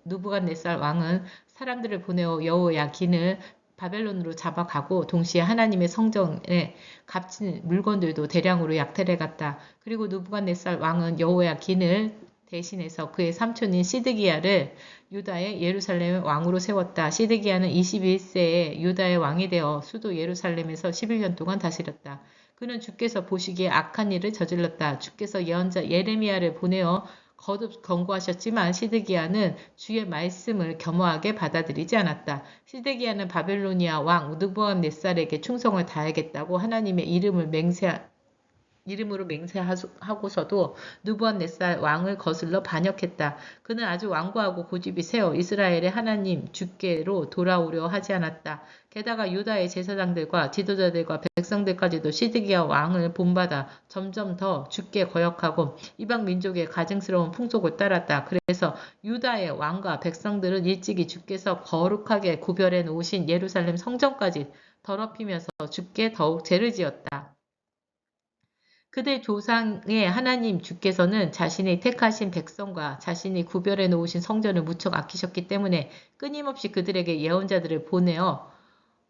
느부갓네살 왕은 사람들을 보내어 여호야긴을 바벨론으로 잡아가고 동시에 하나님의 성전에 값진 물건들도 대량으로 약탈해 갔다. 그리고 느부갓네살 왕은 여호야긴을 대신해서 그의 삼촌인 시드기야를 유다의 예루살렘의 왕으로 세웠다. 시드기야는 21세에 유다의 왕이 되어 수도 예루살렘에서 11년 동안 다스렸다. 그는 주께서 보시기에 악한 일을 저질렀다. 주께서 예언자 예레미야를 보내어 거듭 경고하셨지만 시드기야는 주의 말씀을 겸허하게 받아들이지 않았다. 시드기야는 바벨로니아 왕 느부갓네살에게 충성을 다하겠다고 하나님의 이름으로 맹세하고서도 느부갓네살 왕을 거슬러 반역했다. 그는 아주 완고하고 고집이 세어 이스라엘의 하나님 주께로 돌아오려 하지 않았다. 게다가 유다의 제사장들과 지도자들과 백성들까지도 시드기야 왕을 본받아 점점 더 주께 거역하고 이방 민족의 가증스러운 풍속을 따랐다. 그래서 유다의 왕과 백성들은 일찍이 주께서 거룩하게 구별해 놓으신 예루살렘 성전까지 더럽히면서 주께 더욱 죄를 지었다. 그들 조상의 하나님 주께서는 자신이 택하신 백성과 자신이 구별해 놓으신 성전을 무척 아끼셨기 때문에 끊임없이 그들에게 예언자들을 보내어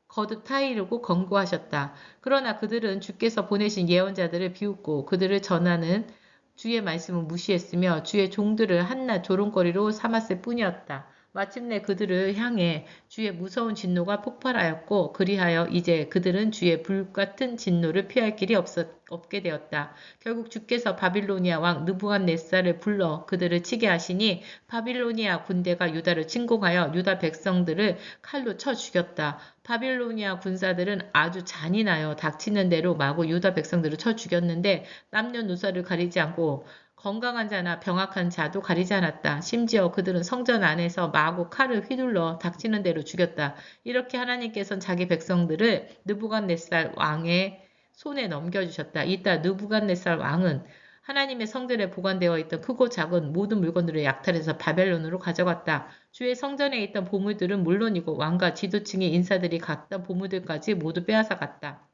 거듭 타이르고 권고하셨다. 그러나 그들은 주께서 보내신 예언자들을 비웃고 그들을 전하는 주의 말씀을 무시했으며 주의 종들을 한낱 조롱거리로 삼았을 뿐이었다. 마침내 그들을 향해 주의 무서운 진노가 폭발하였고 그리하여 이제 그들은 주의 불같은 진노를 피할 길이 없게 되었다. 결국 주께서 바빌로니아 왕 느부갓네살을 불러 그들을 치게 하시니 바빌로니아 군대가 유다를 침공하여 유다 백성들을 칼로 쳐 죽였다. 바빌로니아 군사들은 아주 잔인하여 닥치는 대로 마구 유다 백성들을 쳐 죽였는데 남녀노소를 가리지 않고 건강한 자나 병약한 자도 가리지 않았다. 심지어 그들은 성전 안에서 마구 칼을 휘둘러 닥치는 대로 죽였다. 이렇게 하나님께서는 자기 백성들을 느부갓네살 왕의 손에 넘겨주셨다. 이따 느부갓네살 왕은 하나님의 성전에 보관되어 있던 크고 작은 모든 물건들을 약탈해서 바벨론으로 가져갔다. 주의 성전에 있던 보물들은 물론이고 왕과 지도층의 인사들이 갖던 보물들까지 모두 빼앗아 갔다.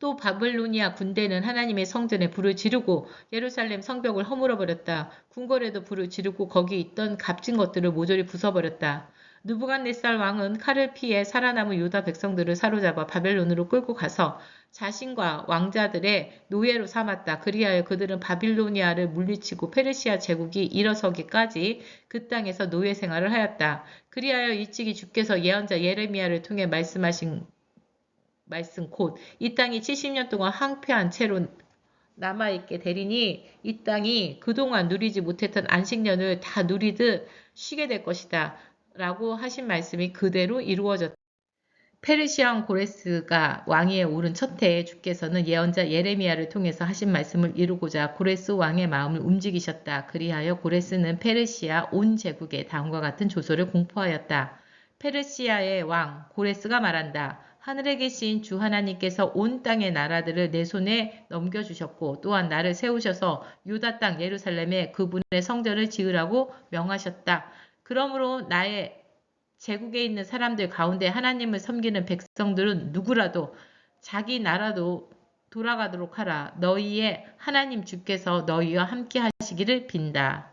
또 바벨로니아 군대는 하나님의 성전에 불을 지르고 예루살렘 성벽을 허물어버렸다. 궁궐에도 불을 지르고 거기 있던 값진 것들을 모조리 부숴버렸다. 느부갓네살 왕은 칼을 피해 살아남은 유다 백성들을 사로잡아 바벨론으로 끌고 가서 자신과 왕자들의 노예로 삼았다. 그리하여 그들은 바빌로니아를 물리치고 페르시아 제국이 일어서기까지 그 땅에서 노예 생활을 하였다. 그리하여 일찍이 주께서 예언자 예레미야를 통해 말씀하신 말씀 곧 이 땅이 70년 동안 황폐한 채로 남아있게 되리니 이 땅이 그동안 누리지 못했던 안식년을 다 누리듯 쉬게 될 것이다. 라고 하신 말씀이 그대로 이루어졌다. 페르시아 왕 고레스가 왕위에 오른 첫 해에 주께서는 예언자 예레미야를 통해서 하신 말씀을 이루고자 고레스 왕의 마음을 움직이셨다. 그리하여 고레스는 페르시아 온 제국에 다음과 같은 조서를 공포하였다. 페르시아의 왕 고레스가 말한다. 하늘에 계신 주 하나님께서 온 땅의 나라들을 내 손에 넘겨주셨고 또한 나를 세우셔서 유다 땅 예루살렘에 그분의 성전을 지으라고 명하셨다. 그러므로 나의 제국에 있는 사람들 가운데 하나님을 섬기는 백성들은 누구라도 자기 나라도 돌아가도록 하라. 너희의 하나님 주께서 너희와 함께 하시기를 빈다.